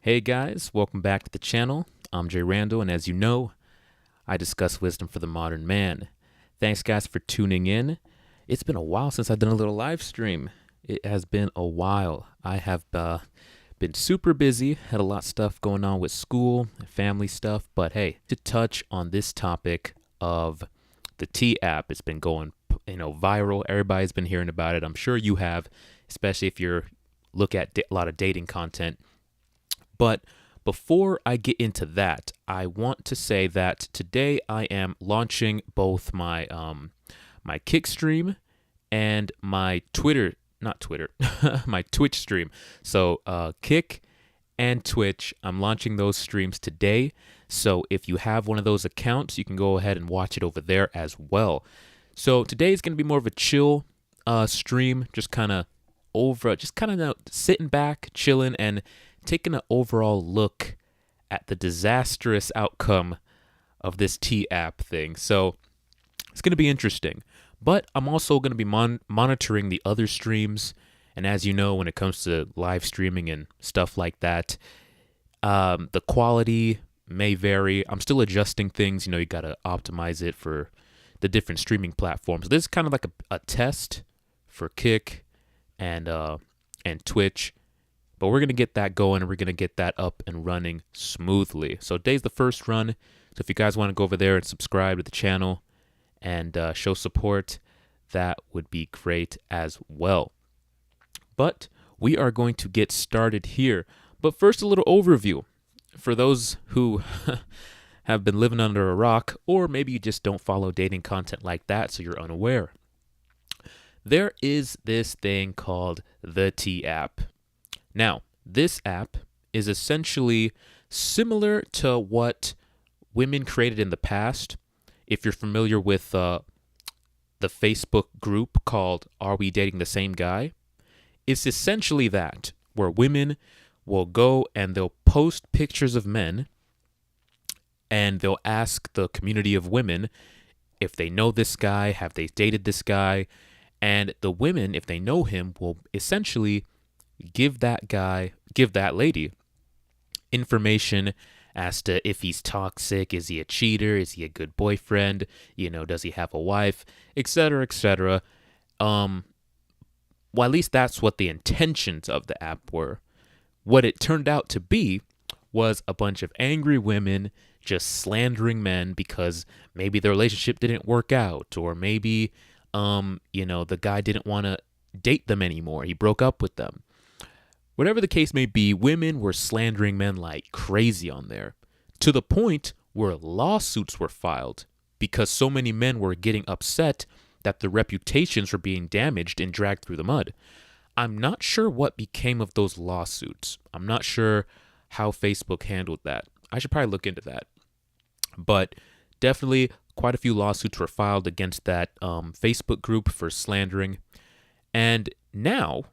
Hey guys, welcome back to the channel. I'm Jay Randall, and as you know, I discuss wisdom for the modern man. Thanks guys for tuning in. It's been a while since I've done a little live stream. It has been a while. I have been super busy, had a lot of stuff going on with school, family stuff, but hey, to touch on this topic of the T app, it's been going, viral. Everybody's been hearing about it. I'm sure you have, especially if you're look at a lot of dating content. But before I get into that, I want to say that today I am launching both my Kick stream and my my Twitch stream. So Kick and Twitch, I'm launching those streams today. So if you have one of those accounts, you can go ahead and watch it over there as well. So today is going to be more of a chill stream, just kind of sitting back, chilling, and taking an overall look at the disastrous outcome of this T app thing. So it's going to be interesting. But I'm also going to be monitoring the other streams. And as you know, when it comes to live streaming and stuff like that, the quality may vary. I'm still adjusting things. You got to optimize it for the different streaming platforms. This is kind of like a test for Kick and Twitch. But we're going to get that going, and we're going to get that up and running smoothly. So today's the first run. So if you guys want to go over there and subscribe to the channel and show support, that would be great as well. But we are going to get started here. But first, a little overview for those who have been living under a rock, or maybe you just don't follow dating content like that, so you're unaware. There is this thing called the T app. Now, this app is essentially similar to what women created in the past. If you're familiar with the Facebook group called Are We Dating the Same Guy? It's essentially that, where women will go and they'll post pictures of men, and they'll ask the community of women if they know this guy, have they dated this guy, and the women, if they know him, will essentially give that lady information as to if he's toxic, is he a cheater, is he a good boyfriend, does he have a wife, etc., etc. Well, at least that's what the intentions of the app were. What it turned out to be was a bunch of angry women just slandering men because maybe their relationship didn't work out, or maybe the guy didn't want to date them anymore, he broke up with them. Whatever the case may be, women were slandering men like crazy on there, to the point where lawsuits were filed because so many men were getting upset that their reputations were being damaged and dragged through the mud. I'm not sure what became of those lawsuits. I'm not sure how Facebook handled that. I should probably look into that. But definitely quite a few lawsuits were filed against that Facebook group for slandering. And now,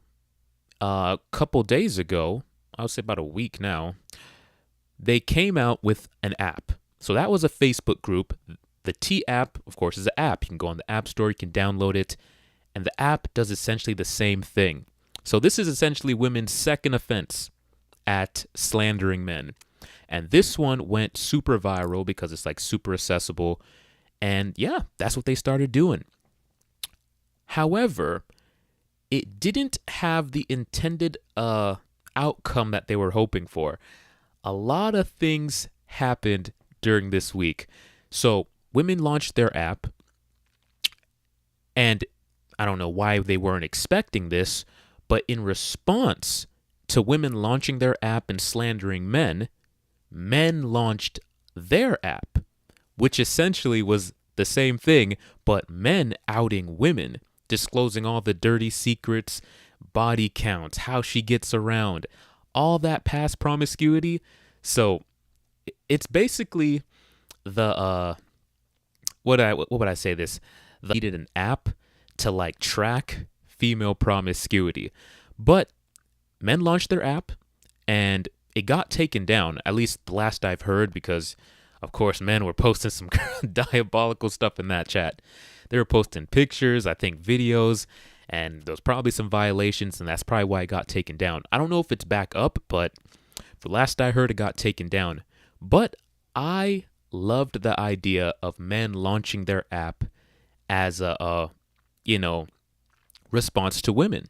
a couple days ago, I would say about a week now, they came out with an app. So that was a Facebook group. The T app, of course, is an app. You can go on the App Store, you can download it, and the app does essentially the same thing. So this is essentially women's second offense at slandering men. And this one went super viral because it's like super accessible. And yeah, that's what they started doing. However, it didn't have the intended outcome that they were hoping for. A lot of things happened during this week. So women launched their app, and I don't know why they weren't expecting this, but in response to women launching their app and slandering men, men launched their app, which essentially was the same thing, but men outing women, disclosing all the dirty secrets, body counts, how she gets around, all that past promiscuity. So it's basically the what would I say this? They needed an app to like track female promiscuity. But men launched their app and it got taken down, at least the last I've heard, because of course men were posting some diabolical stuff in that chat. They were posting pictures, I think videos, and there was probably some violations, and that's probably why it got taken down. I don't know if it's back up, but The last I heard, it got taken down. But I loved the idea of men launching their app as a response to women.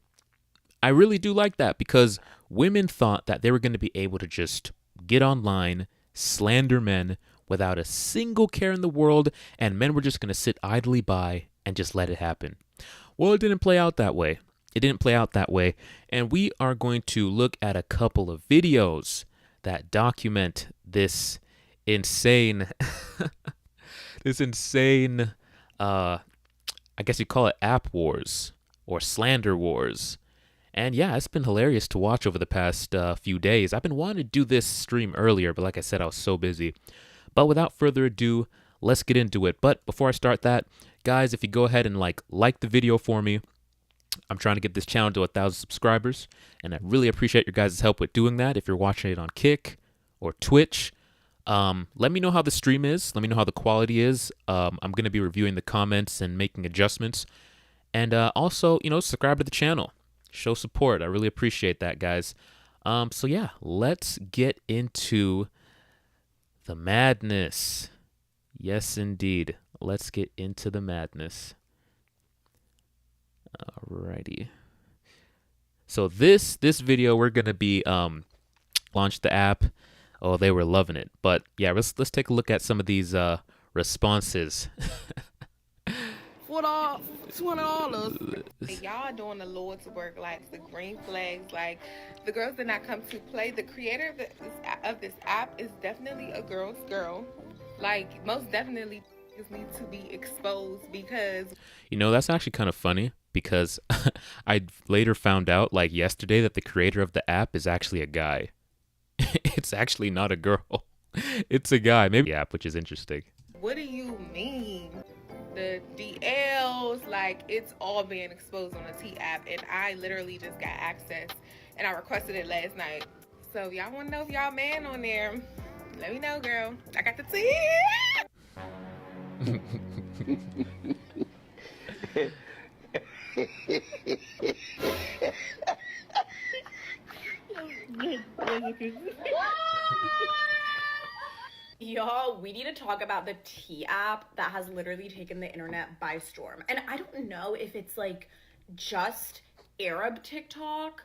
I really do like that because women thought that they were going to be able to just get online, slander men without a single care in the world, and men were just going to sit idly by and just let it happen. Well, it didn't play out that way. It didn't play out that way, and we are going to look at a couple of videos that document this insane, I guess you call it app wars or slander wars. And yeah, it's been hilarious to watch over the past few days. I've been wanting to do this stream earlier, but like I said, I was so busy. But without further ado, let's get into it. But before I start that, guys, if you go ahead and like the video for me, I'm trying to get this channel to 1,000 subscribers, and I really appreciate your guys' help with doing that. If you're watching it on Kick or Twitch, let me know how the stream is. Let me know how the quality is. I'm going to be reviewing the comments and making adjustments. And also, subscribe to the channel. Show support. I really appreciate that, guys. So yeah, let's get into the madness. Yes, indeed. Let's get into the madness. Alrighty. So this video, we're gonna be launched the app. Oh, they were loving it. But yeah, let's take a look at some of these responses. $20. Y'all doing the Lord's work, like the green flags, like the girls did not come to play. The creator of this app is definitely a girl's girl. Like, most definitely need to be exposed because that's actually kind of funny because I later found out like yesterday that the creator of the app is actually a guy. It's actually not a girl. It's a guy. Maybe the app, which is interesting. What do you mean? The DLs, like, it's all being exposed on the T app, and I literally just got access and I requested it last night. So y'all want to know if y'all man on there, let me know, girl. I got the T. Y'all, we need to talk about the T app that has literally taken the internet by storm. And I don't know if it's like just Arab TikTok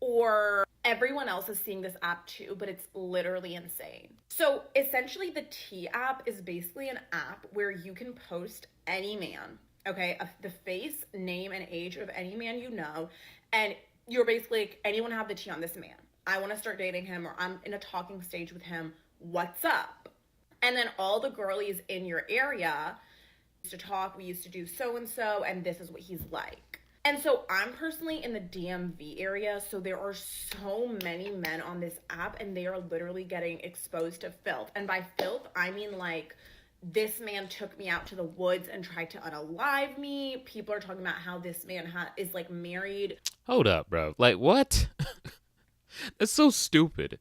or everyone else is seeing this app too, but it's literally insane. So essentially the T app is basically an app where you can post any man, okay? The face, name, and age of any man you know, and you're basically like, anyone have the T on this man? I want to start dating him, or I'm in a talking stage with him. What's up? And then all the girlies in your area used to talk, we used to do so-and-so, and this is what he's like. And so I'm personally in the DMV area, so there are so many men on this app, and they are literally getting exposed to filth. And by filth, I mean like, this man took me out to the woods and tried to unalive me. People are talking about how this man is like married. Hold up, bro. Like, what? That's so stupid.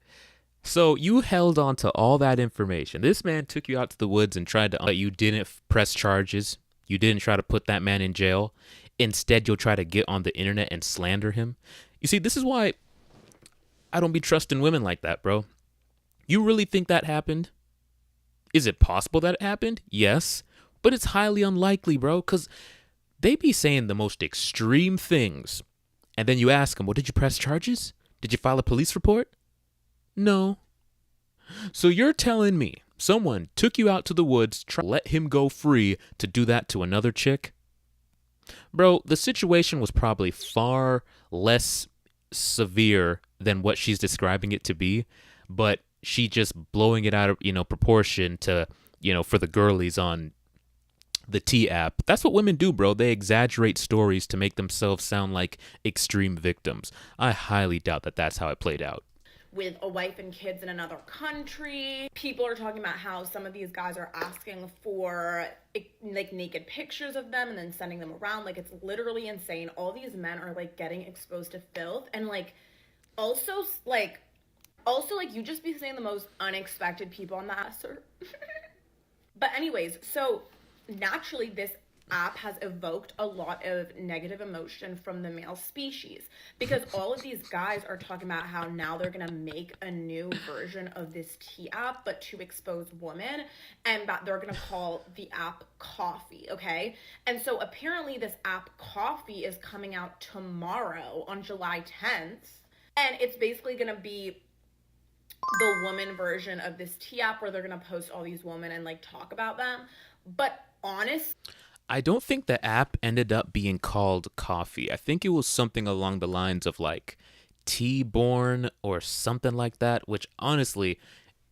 So you held on to all that information. This man took you out to the woods and tried to, but you didn't press charges. You didn't try to put that man in jail. Instead, you'll try to get on the internet and slander him. You see, this is why I don't be trusting women like that, bro. You really think that happened? Is it possible that it happened? Yes, but it's highly unlikely, bro, because they be saying the most extreme things. And then you ask them, well, did you press charges? Did you file a police report? No. So you're telling me someone took you out to the woods, tried to let him go free to do that to another chick? Bro, the situation was probably far less severe than what she's describing it to be, but she just blowing it out of, proportion to, for the girlies on the T app. That's what women do, bro. They exaggerate stories to make themselves sound like extreme victims. I highly doubt that that's how it played out. With a wife and kids in another country. People are talking about how some of these guys are asking for like naked pictures of them and then sending them around. Like, it's literally insane. All these men are like getting exposed to filth, and like also you just be seeing the most unexpected people on that. But anyways, so naturally this app has evoked a lot of negative emotion from the male species, because all of these guys are talking about how now they're gonna make a new version of this tea app, but to expose women, and that they're gonna call the app Coffee, okay? And so apparently this app Coffee is coming out tomorrow on July 10th, and it's basically gonna be the woman version of this tea app where they're gonna post all these women and like talk about them. But honest, I don't think the app ended up being called Coffee. I think it was something along the lines of like Tea-born or something like that, which honestly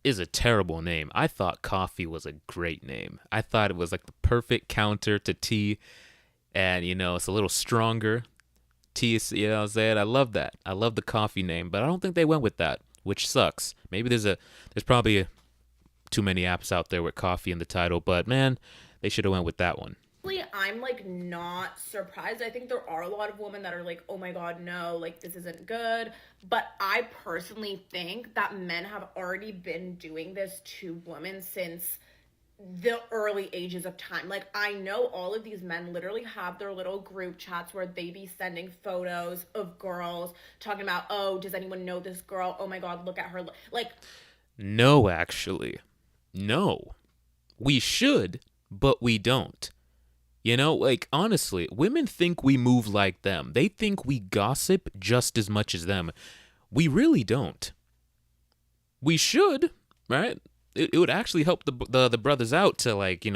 is a terrible name. I thought Coffee was a great name. I thought it was like the perfect counter to tea, and it's a little stronger. Tea, you know what I'm saying? I love that. I love the Coffee name, but I don't think they went with that, which sucks. Maybe there's probably too many apps out there with Coffee in the title, but man, they should have went with that one. I'm like not surprised. I think there are a lot of women that are like, oh my god, no, like this isn't good. But I personally think that men have already been doing this to women since the early ages of time. Like, I know all of these men literally have their little group chats where they be sending photos of girls talking about, oh, does anyone know this girl? Oh my god, look at her. Like, no, actually. No. We should, but we don't. Like, honestly, women think we move like them. They think we gossip just as much as them. We really don't. We should, right? It would actually help the brothers out to, like,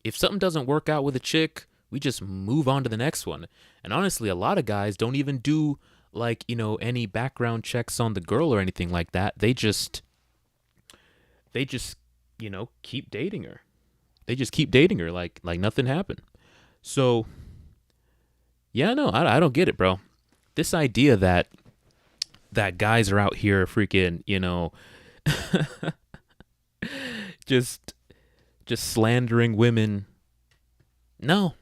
if something doesn't work out with a chick, we just move on to the next one. And honestly, a lot of guys don't even do, like, any background checks on the girl or anything like that. They just keep dating her. They just keep dating her like nothing happened. So, yeah, no, I don't get it, bro. This idea that guys are out here freaking, just slandering women. No,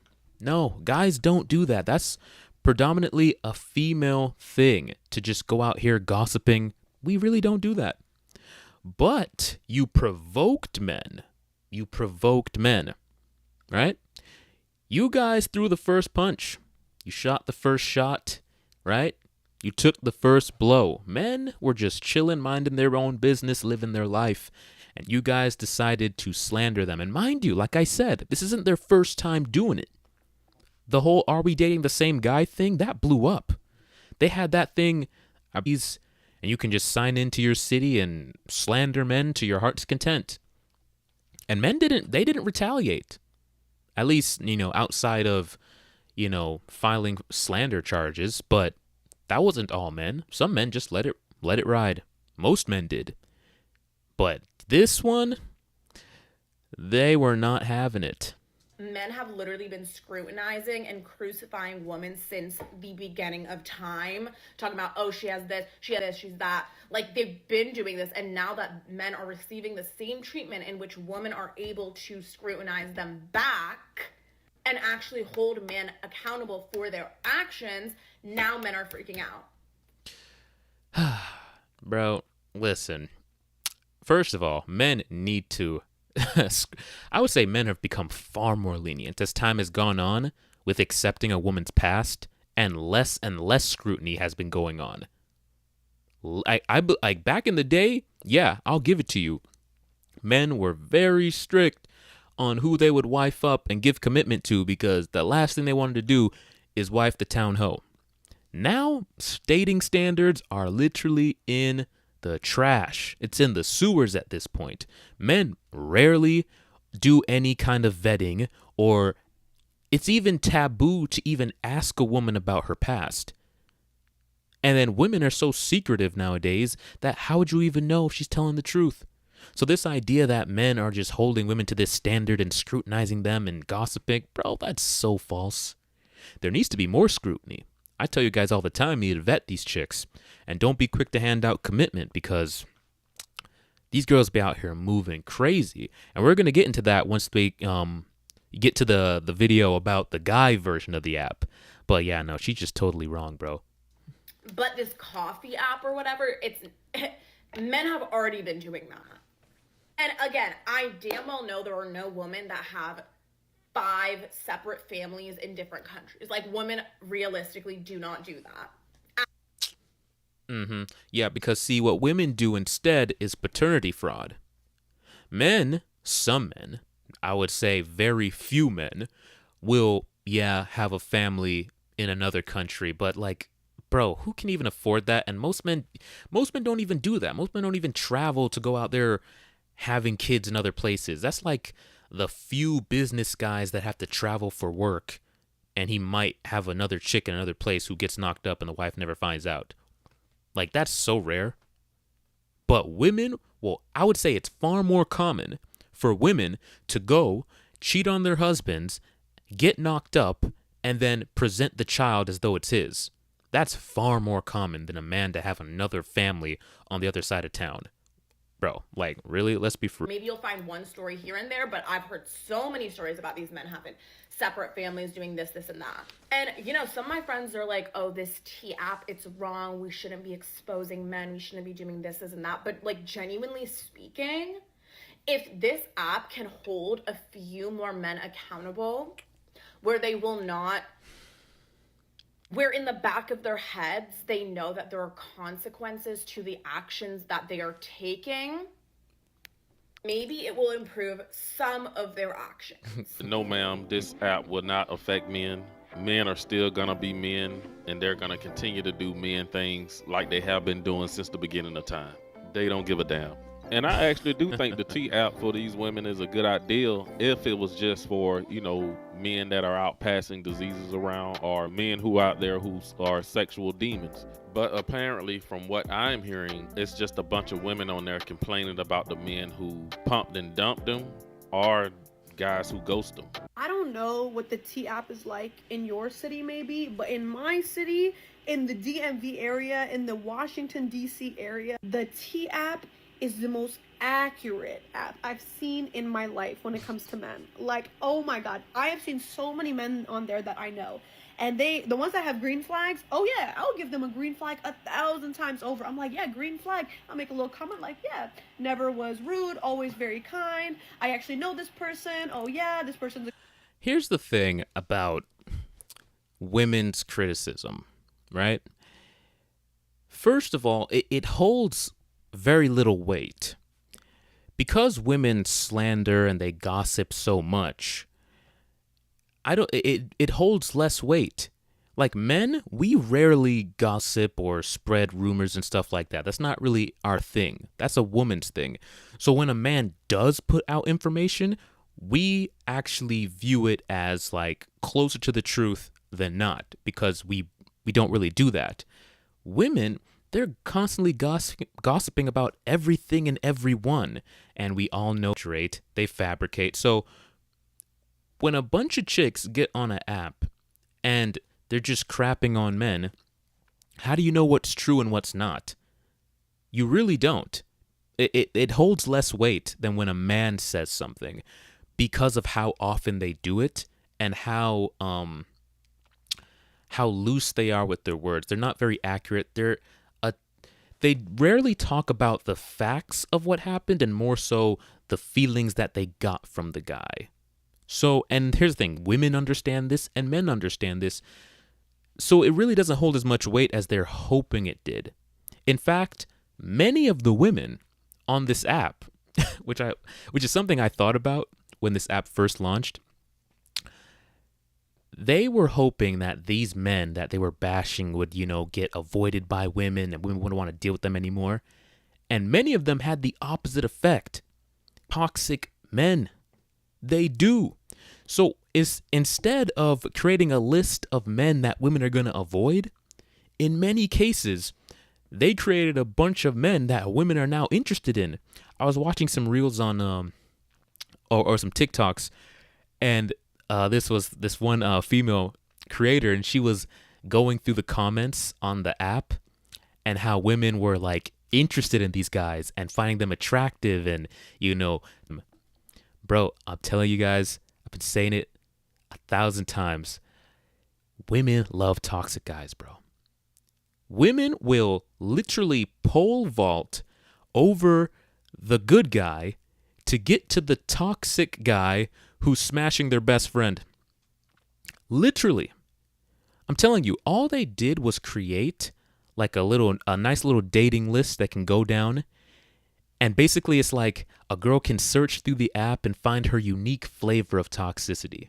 guys don't do that. That's predominantly a female thing, to just go out here gossiping. We really don't do that. But you provoked men. Right? You guys threw the first punch. You shot the first shot, right? You took the first blow. Men were just chilling, minding their own business, living their life. And you guys decided to slander them. And mind you, like I said, this isn't their first time doing it. The whole "are we dating the same guy" thing, that blew up. They had that thing, and you can just sign into your city and slander men to your heart's content. And men didn't retaliate. At least, outside of, filing slander charges. But that wasn't all men. Some men just let it ride. Most men did. But this one, they were not having it. Men have literally been scrutinizing and crucifying women since the beginning of time, talking about, oh, she has this, she's that. Like, they've been doing this, and now that men are receiving the same treatment in which women are able to scrutinize them back and actually hold men accountable for their actions, now men are freaking out. Bro, listen. First of all, men need to... I would say men have become far more lenient as time has gone on with accepting a woman's past, and less scrutiny has been going on. Like back in the day, yeah, I'll give it to you. Men were very strict on who they would wife up and give commitment to, because the last thing they wanted to do is wife the town hoe. Now, dating standards are literally in the trash. It's in the sewers at this point. Men rarely do any kind of vetting, or it's even taboo to even ask a woman about her past. And then women are so secretive nowadays that how would you even know if she's telling the truth? So this idea that men are just holding women to this standard and scrutinizing them and gossiping, bro, that's so false. There needs to be more scrutiny. I tell you guys all the time, you need to vet these chicks. And don't be quick to hand out commitment, because these girls be out here moving crazy. And we're going to get into that once we get to the video about the guy version of the app. But yeah, no, she's just totally wrong, bro. But this Coffee app or whatever, men have already been doing that. And again, I damn well know there are no women that have 5 separate families in different countries. Like, women realistically do not do that. Yeah, because see, what women do instead is paternity fraud. Men, some men, I would say very few men, will, have a family in another country, but like, bro, who can even afford that? And most men don't even do that. Most men don't even travel to go out there having kids in other places. That's like the few business guys that have to travel for work, and he might have another chick in another place who gets knocked up and the wife never finds out. Like, that's so rare. But women, well, I would say it's far more common for women to go cheat on their husbands, get knocked up, and then present the child as though it's his. That's far more common than a man to have another family on the other side of town. Bro, like, really? Let's be free. Maybe you'll find one story here and there, but I've heard so many stories about these men having separate families doing this, and that. And, some of my friends are like, oh, this T app, it's wrong. We shouldn't be exposing men. We shouldn't be doing this, and that. But, like, genuinely speaking, if this app can hold a few more men accountable, where they will not, where in the back of their heads, they know that there are consequences to the actions that they are taking, maybe it will improve some of their actions. No, ma'am, this app will not affect men. Men are still gonna be men, and they're gonna continue to do men things like they have been doing since the beginning of time. They don't give a damn. And I actually do think the T app for these women is a good idea if it was just for, men that are out passing diseases around, or men who out there who are sexual demons. But apparently, from what I'm hearing, it's just a bunch of women on there complaining about the men who pumped and dumped them, or guys who ghost them. I don't know what the T app is like in your city maybe, but in my city, in the DMV area, in the Washington, D.C. area, the T app is the most accurate app I've seen in my life when it comes to men. Like, oh my God, I have seen so many men on there that I know. And the ones that have green flags, oh yeah, I'll give them a green flag 1,000 times over. I'm like, yeah, green flag. I'll make a little comment like, yeah, never was rude, always very kind. I actually know this person. Oh yeah, this person's. Here's the thing about women's criticism, right? First of all, it holds very little weight. Because women slander and they gossip so much, it holds less weight. Like, men, we rarely gossip or spread rumors and stuff like that. That's not really our thing. That's a woman's thing. So when a man does put out information, we actually view it as like closer to the truth than not, because we don't really do that. Women, they're constantly gossiping about everything and everyone, and we all know they fabricate. So when a bunch of chicks get on an app and they're just crapping on men, how do you know what's true and what's not? You really don't. It holds less weight than when a man says something, because of how often they do it and how loose they are with their words. They're not very accurate. They rarely talk about the facts of what happened, and more so the feelings that they got from the guy. So, and here's the thing, women understand this and men understand this. So it really doesn't hold as much weight as they're hoping it did. In fact, many of the women on this app, which is something I thought about when this app first launched, they were hoping that these men that they were bashing would, get avoided by women and women wouldn't want to deal with them anymore. And many of them had the opposite effect. Toxic men. They do. So instead of creating a list of men that women are going to avoid, in many cases, they created a bunch of men that women are now interested in. I was watching some reels on, or some TikToks, and this was this one female creator, and she was going through the comments on the app and how women were like interested in these guys and finding them attractive. And, bro, I'm telling you guys, I've been saying it 1,000 times. Women love toxic guys, bro. Women will literally pole vault over the good guy to get to the toxic guy who's smashing their best friend. Literally. I'm telling you, all they did was create like a nice little dating list that can go down. And basically it's like a girl can search through the app and find her unique flavor of toxicity.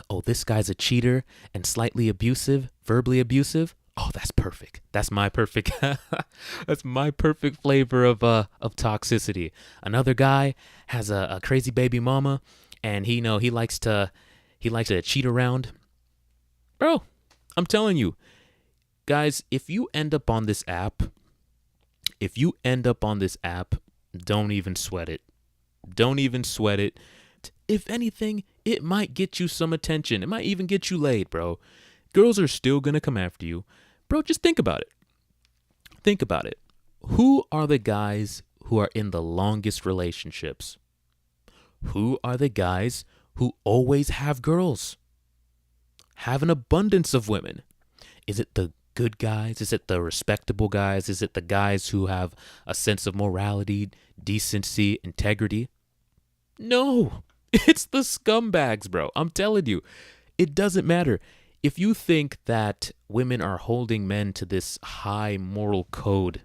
Oh, this guy's a cheater and slightly abusive, verbally abusive. Oh, that's perfect. That's my perfect that's my perfect flavor of toxicity. Another guy has a crazy baby mama and he likes to cheat around. Bro, I'm telling you. Guys, if you end up on this app, don't even sweat it. Don't even sweat it. If anything, it might get you some attention. It might even get you laid, bro. Girls are still going to come after you. Bro, just think about it. Think about it. Who are the guys who are in the longest relationships? Who are the guys who always have girls? Have an abundance of women? Is it the good guys? Is it the respectable guys? Is it the guys who have a sense of morality, decency, integrity? No, it's the scumbags, bro. I'm telling you, it doesn't matter. If you think that women are holding men to this high moral code,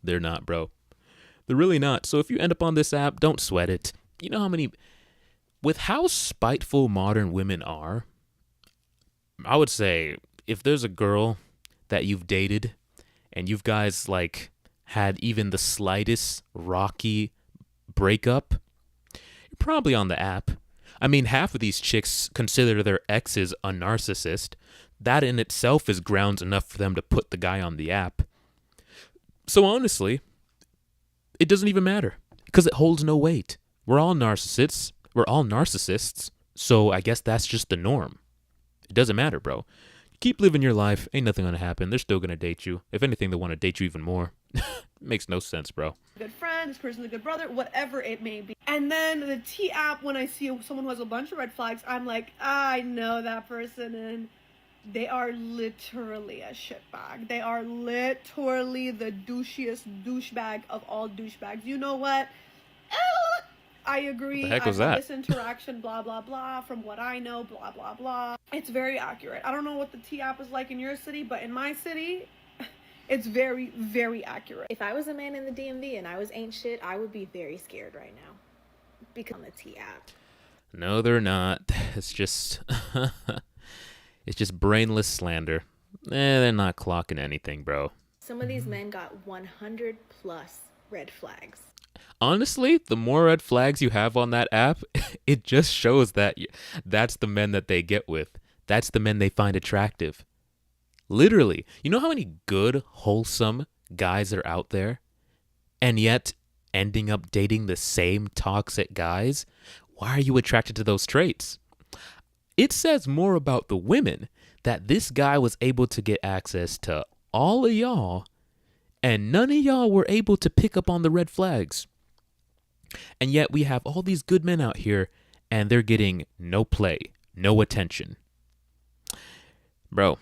they're not, bro. They're really not. So if you end up on this app, don't sweat it. You know with how spiteful modern women are, I would say if there's a girl that you've dated and you guys like had even the slightest rocky breakup, you're probably on the app. I mean, half of these chicks consider their exes a narcissist. That in itself is grounds enough for them to put the guy on the app. So honestly, it doesn't even matter because it holds no weight. We're all narcissists. So I guess that's just the norm. It doesn't matter, bro. Keep living your life. Ain't nothing gonna happen. They're still gonna date you. If anything, they want to date you even more. Makes no sense, bro. Good friend, this person's a good brother, whatever it may be. And then the T app, when I see someone who has a bunch of red flags, I'm like, I know that person, and they are literally a shitbag. They are literally the douchiest douchebag of all douchebags. You know what? I agree. What the heck was I that? This interaction, blah, blah, blah, from what I know, blah, blah, blah. It's very accurate. I don't know what the T app is like in your city, but in my city, it's very, very accurate. If I was a man in the DMV and I was ain't shit, I would be very scared right now. Because on the T app. No, they're not. It's just it's just brainless slander. They're not clocking anything, bro. Some of these men got 100 plus red flags. Honestly, the more red flags you have on that app, it just shows that that's the men that they get with. That's the men they find attractive. Literally. You know how many good, wholesome guys are out there? And yet, ending up dating the same toxic guys? Why are you attracted to those traits? It says more about the women that this guy was able to get access to all of y'all, and none of y'all were able to pick up on the red flags. And yet we have all these good men out here, and they're getting no play, no attention. Bro,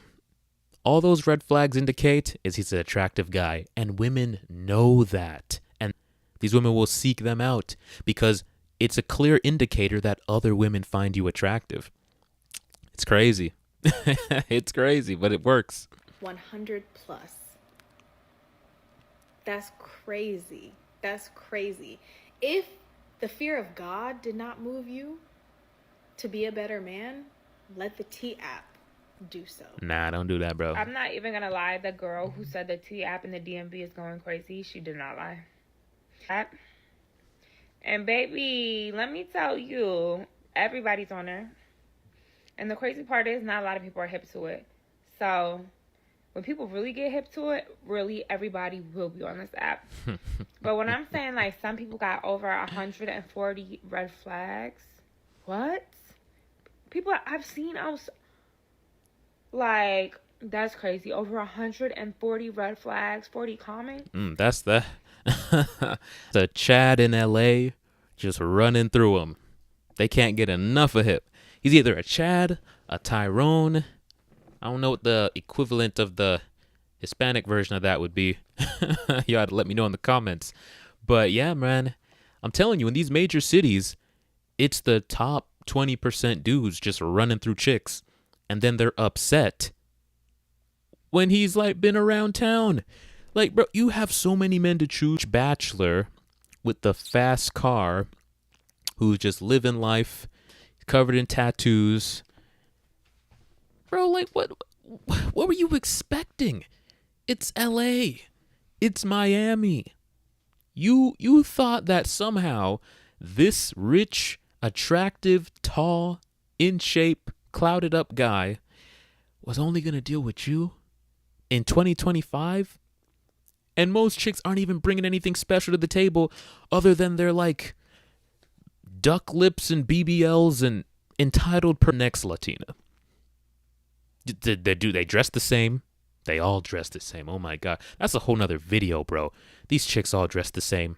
all those red flags indicate is he's an attractive guy, and women know that. And these women will seek them out because it's a clear indicator that other women find you attractive. It's crazy. It's crazy, but it works. 100 plus. That's crazy. That's crazy. If the fear of God did not move you to be a better man, let the T app do so. Nah, don't do that, bro. I'm not even gonna lie. The girl who said the T app in the DMV is going crazy, she did not lie. And baby, let me tell you, everybody's on there. And the crazy part is not a lot of people are hip to it. So when people really get hip to it, really everybody will be on this app. But when I'm saying like some people got over 140 red flags, what? People I've seen, I was like, that's crazy. Over 140 red flags, 40 comments. That's the Chad in LA just running through them. They can't get enough of him. He's either a Chad, a Tyrone. I don't know what the equivalent of the Hispanic version of that would be. You ought to let me know in the comments. But yeah, man, I'm telling you, in these major cities, it's the top 20% dudes just running through chicks, and then they're upset when he's like been around town. Like, bro, you have so many men to choose. Bachelor with the fast car who's just living life, covered in tattoos. Bro, like, what were you expecting? It's LA. It's Miami. You thought that somehow this rich, attractive, tall, in shape, clouded up guy was only going to deal with you in 2025? And most chicks aren't even bringing anything special to the table other than their, like, duck lips and BBLs and entitled per next Latina. Do they dress the same? They all dress the same. Oh my God. That's a whole nother video, bro. These chicks all dress the same.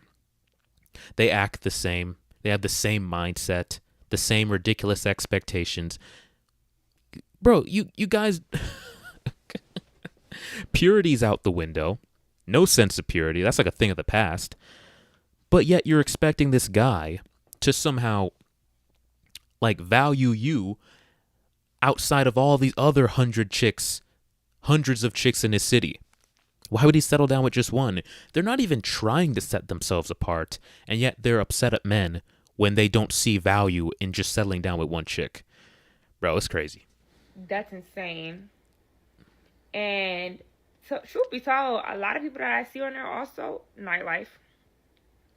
They act the same. They have the same mindset, the same ridiculous expectations. Bro, you guys, purity's out the window. No sense of purity. That's like a thing of the past. But yet you're expecting this guy to somehow, like, value you outside of all these other hundreds of chicks in his city. Why would he settle down with just one? They're not even trying to set themselves apart, and yet they're upset at men when they don't see value in just settling down with one chick. Bro, it's crazy. That's insane. And so, truth be told, a lot of people that I see on there also nightlife.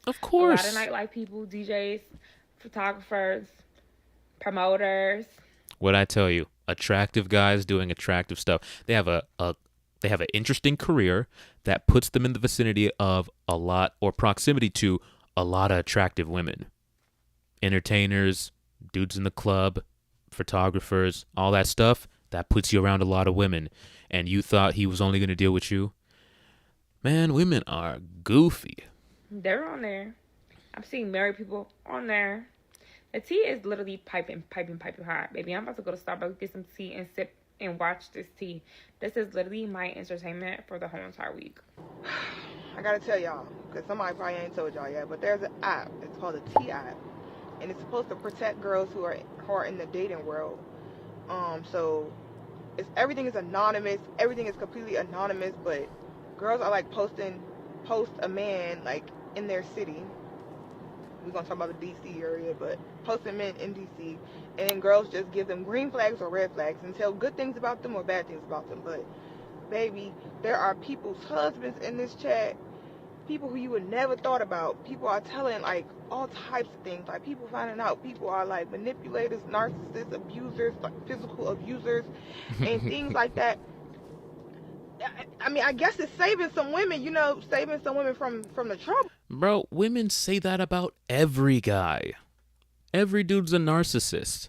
Of course. A lot of nightlife people, DJs, photographers, promoters. What I tell you, attractive guys doing attractive stuff. They have they have an interesting career that puts them in the vicinity of a lot, or proximity to a lot of attractive women. Entertainers, dudes in the club, photographers, all that stuff, that puts you around a lot of women. And you thought he was only going to deal with you? Man, women are goofy. They're on there. I've seen married people on there. The tea is literally piping hot, baby. I'm about to go to Starbucks, get some tea, and sip and watch this tea. This is literally my entertainment for the whole entire week. I gotta tell y'all, because somebody probably ain't told y'all yet, but there's an app. It's called the T app, and it's supposed to protect girls who are in the dating world. So everything is anonymous. Everything is completely anonymous, but girls are like post a man like in their city. We're gonna talk about the DC area, but posting men in DC, and then girls just give them green flags or red flags and tell good things about them or bad things about them. But baby, there are people's husbands in this chat, people who you would never thought about. People are telling like all types of things, like people finding out people are like manipulators, narcissists, abusers, like physical abusers, and things like that. I mean, I guess it's saving some women from the trouble. Bro, women say that about every guy. Every dude's a narcissist.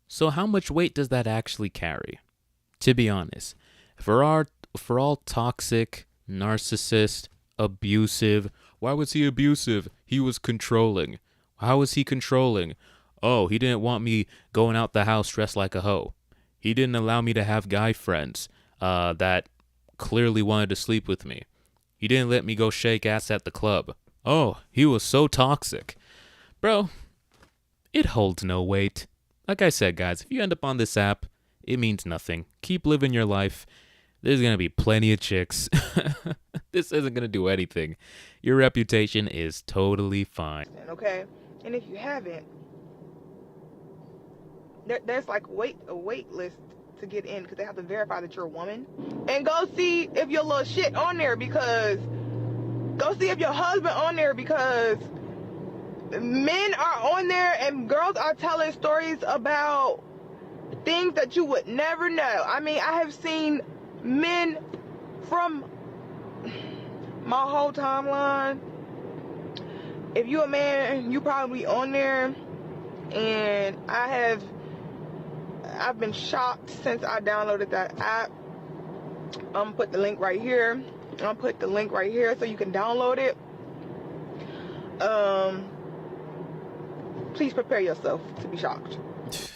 So how much weight does that actually carry? To be honest, if we're all toxic, narcissist, abusive, why was he abusive? He was controlling. How was he controlling? Oh, he didn't want me going out the house dressed like a hoe. He didn't allow me to have guy friends that clearly wanted to sleep with me. He didn't let me go shake ass at the club. Oh, he was so toxic. Bro, it holds no weight. Like I said, guys, if you end up on this app, it means nothing. Keep living your life. There's going to be plenty of chicks. This isn't going to do anything. Your reputation is totally fine. Okay? And if you haven't, there's like a wait list to get in, because they have to verify that you're a woman. And go see if your little shit on there, because go see if your husband on there, because men are on there and girls are telling stories about things that you would never know. I mean, I have seen men from my whole timeline. If you a man, you probably on there, and I've been shocked since I downloaded that app. I'm gonna put the link right here. So you can download it. Please prepare yourself to be shocked.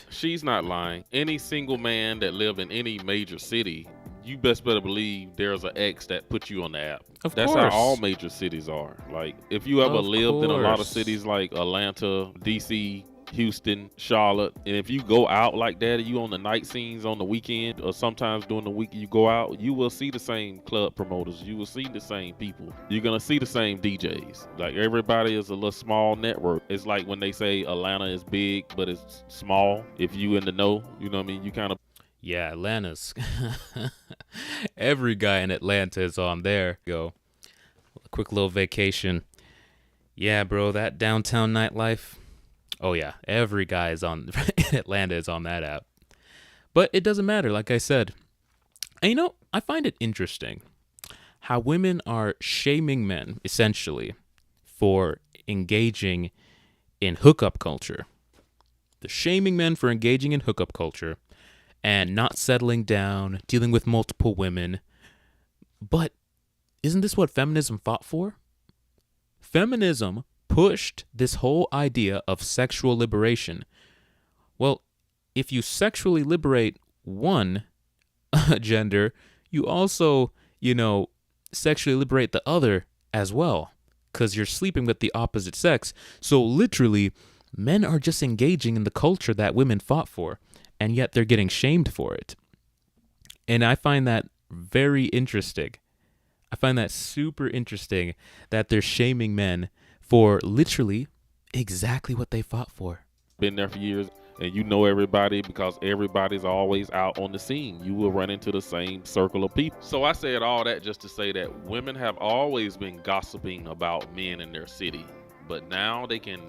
She's not lying. Any single man that live in any major city, you best better believe there's an ex that put you on the app. Of That's course. how all major cities are. Like, if you ever Of lived in a lot of course. cities like Atlanta, DC, Houston, Charlotte, and if you go out like that, you on the night scenes on the weekend, or sometimes during the week you go out, you will see the same club promoters. You will see the same people. You're gonna see the same DJs. Like, everybody is a little small network. It's like when they say Atlanta is big, but it's small. If you in the know, you know what I mean? You kind of. Yeah, Atlanta's. Every guy in Atlanta is on there. Go. A quick little vacation. Yeah, bro, that downtown nightlife. Oh, yeah. Every guy is on in Atlanta is on that app. But it doesn't matter, like I said. And you know, I find it interesting how women are shaming men, essentially, for engaging in hookup culture. They're shaming men for engaging in hookup culture and not settling down, dealing with multiple women. But isn't this what feminism fought for? Feminism pushed this whole idea of sexual liberation. Well, if you sexually liberate one gender, you also, sexually liberate the other as well, because you're sleeping with the opposite sex. So literally, men are just engaging in the culture that women fought for, and yet they're getting shamed for it. And I find that very interesting. I find that super interesting that they're shaming men for literally exactly what they fought for. Been there for years, and you know everybody because everybody's always out on the scene. You will run into the same circle of people. So I said all that just to say that women have always been gossiping about men in their city, but now they can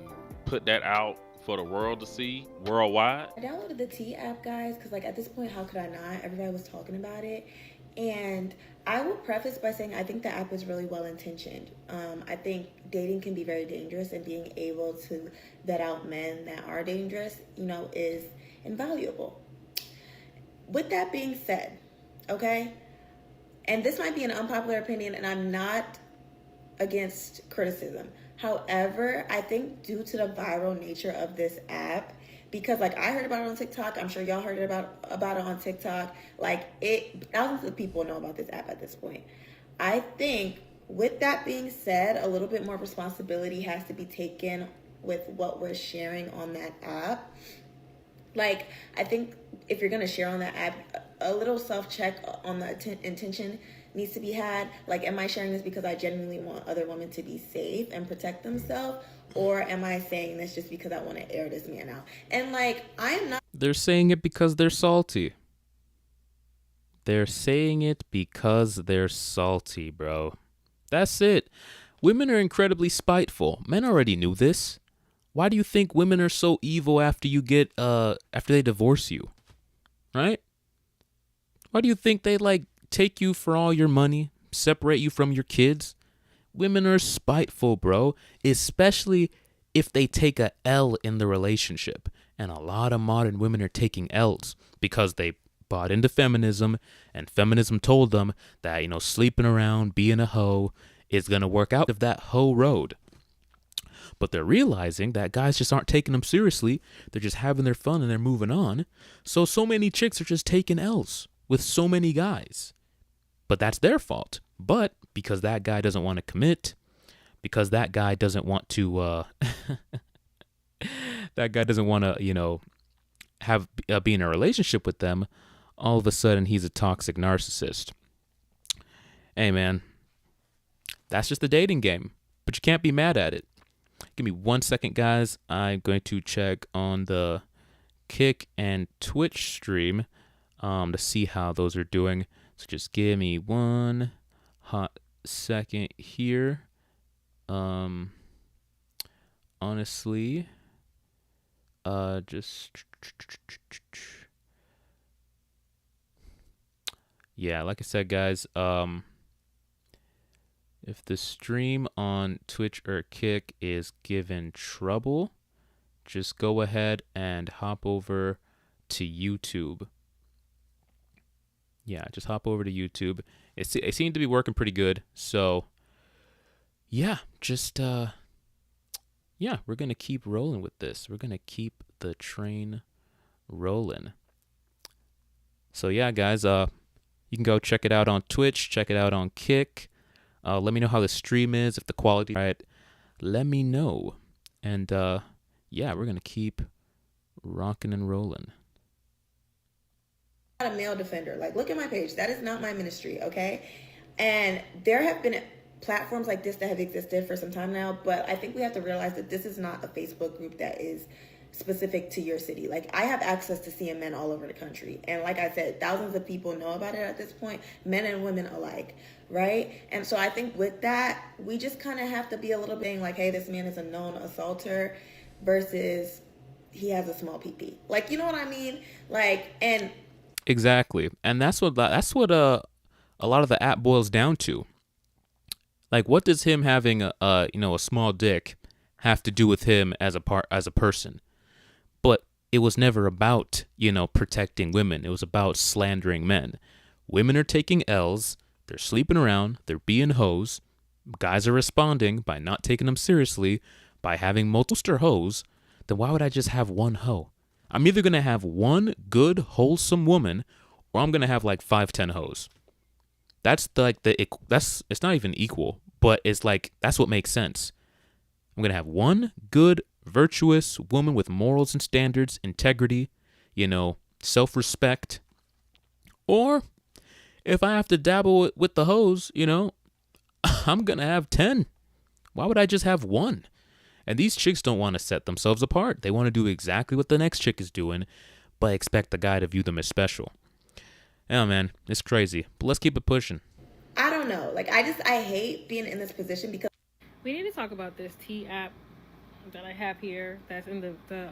put that out for the world to see worldwide. I downloaded the T app, guys, because at this point, how could I not? Everybody was talking about it. And I will preface by saying I think the app is really well intentioned. I think dating can be very dangerous, and being able to vet out men that are dangerous, is invaluable. With that being said, okay, and this might be an unpopular opinion, and I'm not against criticism. However, I think due to the viral nature of this app, because I heard about it on TikTok, I'm sure y'all heard about it on TikTok. Thousands of people know about this app at this point. I think with that being said, a little bit more responsibility has to be taken with what we're sharing on that app. I think if you're gonna share on that app, a little self-check on the intention needs to be had. Am I sharing this because I genuinely want other women to be safe and protect themselves? Or am I saying this just because I want to air this man out? And I am not. They're saying it because they're salty. They're saying it because they're salty, bro. That's it. Women are incredibly spiteful. Men already knew this. Why do you think women are so evil after they divorce you? Right? Why do you think they take you for all your money, separate you from your kids? Women are spiteful, bro, especially if they take a L in the relationship. And a lot of modern women are taking L's because they bought into feminism, and feminism told them that, sleeping around, being a hoe is going to work out of that hoe road. But they're realizing that guys just aren't taking them seriously. They're just having their fun and they're moving on. So many chicks are just taking L's with so many guys. But that's their fault. But because that guy doesn't want to commit, because that guy doesn't want to, be in a relationship with them, all of a sudden he's a toxic narcissist. Hey, man, that's just the dating game, but you can't be mad at it. Give me 1 second, guys. I'm going to check on the Kick and Twitch stream to see how those are doing. So just give me 1 hot second here. Honestly, yeah, like I said, guys, if the stream on Twitch or Kick is giving trouble, just go ahead and hop over to YouTube. Yeah, just hop over to YouTube. It seemed to be working pretty good. So, yeah, we're going to keep rolling with this. We're going to keep the train rolling. So, yeah, guys, You can go check it out on Twitch, check it out on Kick. Let me know how the stream is, if the quality is right. Let me know. And yeah, we're going to keep rocking and rolling. Not a male defender. Like, look at my page. That is not my ministry, okay? And there have been platforms like this that have existed for some time now, but I think we have to realize that this is not a Facebook group that is specific to your city. Like, I have access to seeing men all over the country, and like I said, thousands of people know about it at this point, men and women alike, right? And so I think with that, we just kind of have to be a little bit like, hey, this man is a known assaulter versus he has a small PP. Like, you know what I mean? Like, and exactly. And that's what a lot of the app boils down to. Like, what does him having a small dick have to do with him as a person? But it was never about, protecting women. It was about slandering men. Women are taking L's. They're sleeping around. They're being hoes. Guys are responding by not taking them seriously, by having multiple hoes. Then why would I just have one hoe? I'm either going to have one good, wholesome woman, or I'm going to have like 5-10 hoes. That's it's not even equal, but it's like, that's what makes sense. I'm going to have one good, virtuous woman with morals and standards, integrity, self-respect. Or if I have to dabble with the hoes, I'm going to have 10. Why would I just have one? And these chicks don't want to set themselves apart. They want to do exactly what the next chick is doing, but expect the guy to view them as special. Yeah, man, it's crazy. But let's keep it pushing. I don't know. Like, I hate being in this position because We need to talk about this T app that I have here that's in the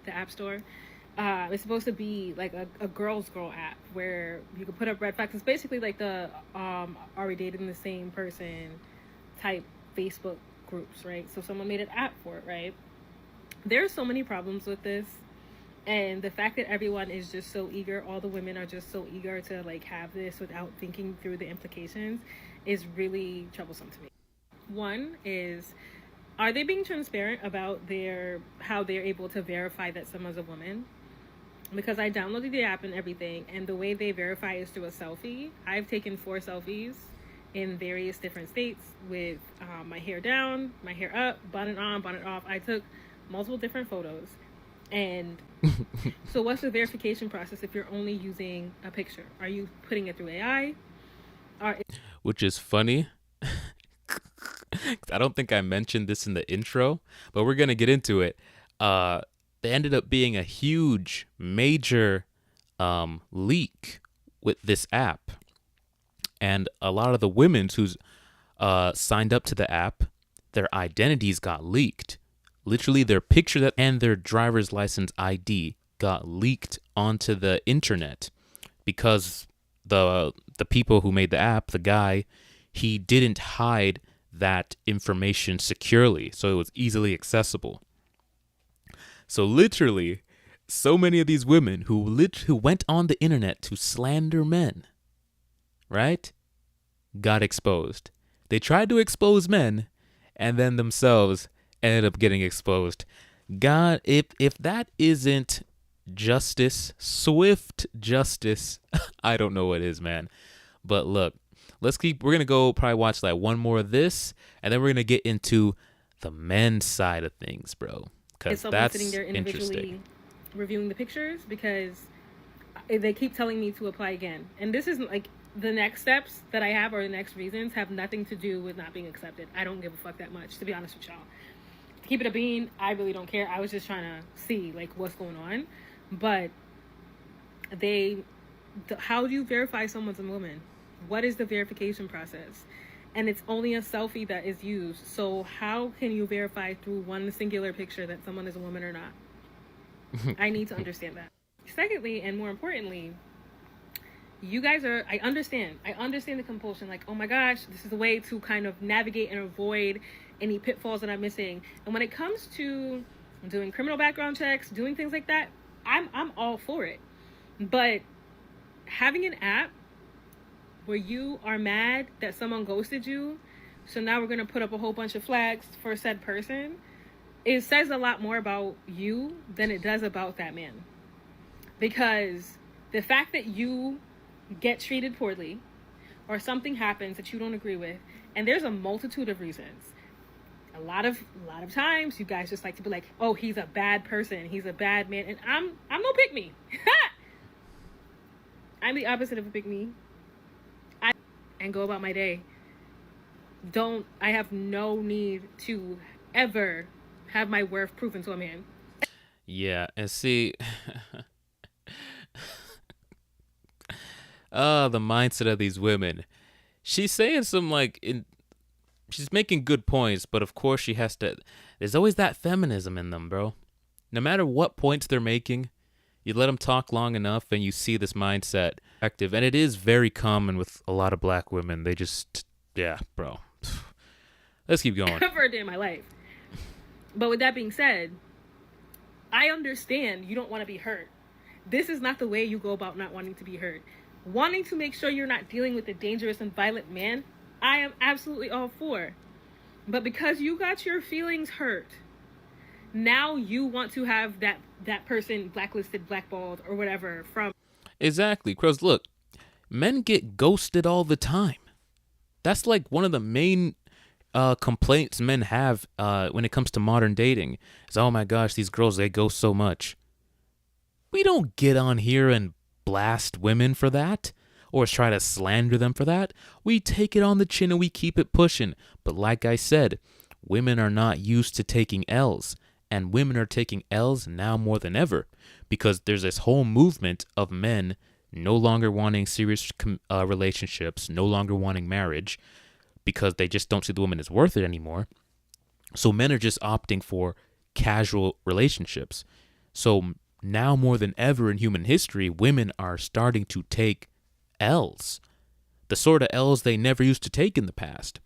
app store. It's supposed to be like a girl app where you can put up red flags. It's basically like the are we dating the same person type Facebook groups, right? So someone made an app for it, right? There's so many problems with this, and the fact that everyone is just so eager, all the women are just so eager to like have this without thinking through the implications, is really troublesome to me. One is, are they being transparent about how they're able to verify that someone's a woman? Because I downloaded the app and everything, and the way they verify is through a selfie. I've taken 4 selfies in various different states with my hair down, my hair up, bonnet on, bonnet off. I took multiple different photos. And so what's the verification process if you're only using a picture? Are you putting it through AI? Which is funny. I don't think I mentioned this in the intro, but we're going to get into it. There ended up being a huge, major leak with this app. And a lot of the women who's signed up to the app, their identities got leaked. Literally their picture and their driver's license ID got leaked onto the internet because the people who made the app, the guy, he didn't hide that information securely, so it was easily accessible. So literally, so many of these women who went on the internet to slander men, right, got exposed. They tried to expose men, and then themselves ended up getting exposed. God, if that isn't justice, swift justice, I don't know what is, man. But look, we're going to go probably watch like one more of this, and then we're going to get into the men's side of things, bro. Because that's sitting there individually interesting. Reviewing the pictures, because they keep telling me to apply again. And this isn't like the next steps that I have or the next reasons have nothing to do with not being accepted. I don't give a fuck that much, to be honest with y'all. To keep it a bean, I really don't care. I was just trying to see like what's going on. But how do you verify someone's a woman? What is the verification process? And it's only a selfie that is used. So how can you verify through one singular picture that someone is a woman or not? I need to understand that. Secondly, and more importantly, you guys I understand the compulsion. Like, oh my gosh, this is a way to kind of navigate and avoid any pitfalls that I'm missing. And when it comes to doing criminal background checks, doing things like that, I'm all for it. But having an app where you are mad that someone ghosted you, so now we're going to put up a whole bunch of flags for said person, it says a lot more about you than it does about that man. Because the fact that you get treated poorly, or something happens that you don't agree with, and there's a multitude of reasons. A lot of times you guys just like to be like, oh, he's a bad person, he's a bad man, and I'm no pick me. I'm the opposite of a pick me. And go about my day. I have no need to ever have my worth proven to a man. Yeah, and see, the mindset of these women. She's saying some she's making good points, but of course she has to. There's always that feminism in them, bro. No matter what points they're making, you let them talk long enough, and you see this mindset active, and it is very common with a lot of black women. They just, yeah, bro. Let's keep going. For a day in my life. But with that being said, I understand you don't want to be hurt. This is not the way you go about not wanting to be hurt. Wanting to make sure you're not dealing with a dangerous and violent man, I am absolutely all for. But because you got your feelings hurt, now you want to have that person blacklisted, blackballed, or whatever from... Exactly. Crows, look, men get ghosted all the time. That's like one of the main complaints men have when it comes to modern dating. Is, oh my gosh, these girls, they ghost so much. We don't get on here and blast women for that or try to slander them for that. We take it on the chin and we keep it pushing. But like I said, women are not used to taking L's, and women are taking L's now more than ever because there's this whole movement of men no longer wanting serious relationships, no longer wanting marriage because they just don't see the woman as worth it anymore. So men are just opting for casual relationships. So now more than ever in human history, women are starting to take L's, the sort of L's they never used to take in the past.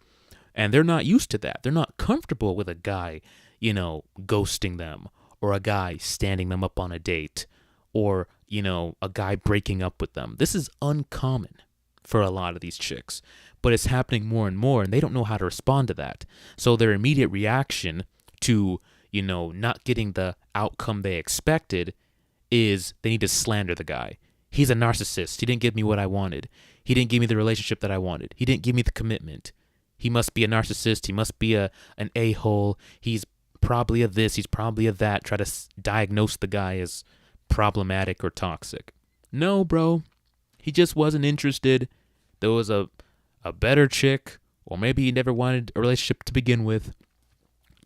And they're not used to that. They're not comfortable with a guy, ghosting them, or a guy standing them up on a date, or, a guy breaking up with them. This is uncommon for a lot of these chicks, but it's happening more and more, and they don't know how to respond to that. So their immediate reaction to, not getting the outcome they expected is they need to slander the guy. He's a narcissist. He didn't give me what I wanted. He didn't give me the relationship that I wanted. He didn't give me the commitment. He must be a narcissist. He must be an a-hole. He's probably a this. He's probably a that. Try to diagnose the guy as problematic or toxic. No, bro. He just wasn't interested. There was a better chick, or maybe he never wanted a relationship to begin with.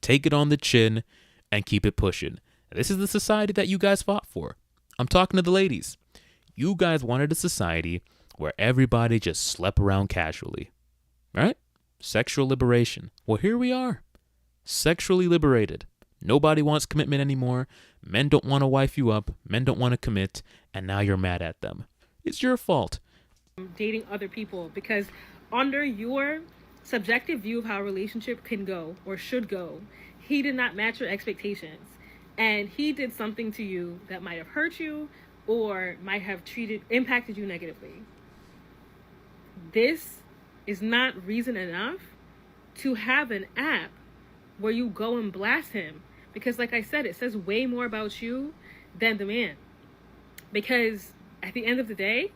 Take it on the chin and keep it pushing. This is the society that you guys fought for. I'm talking to the ladies. You guys wanted a society where everybody just slept around casually. Right? Sexual liberation. Well, here we are. Sexually liberated. Nobody wants commitment anymore. Men don't want to wife you up. Men don't want to commit. And now you're mad at them. It's your fault. Dating other people, because under your subjective view of how a relationship can go or should go, he did not match your expectations. And he did something to you that might have hurt you or might have impacted you negatively. This is not reason enough to have an app where you go and blast him. Because like I said, it says way more about you than the man. Because at the end of the day,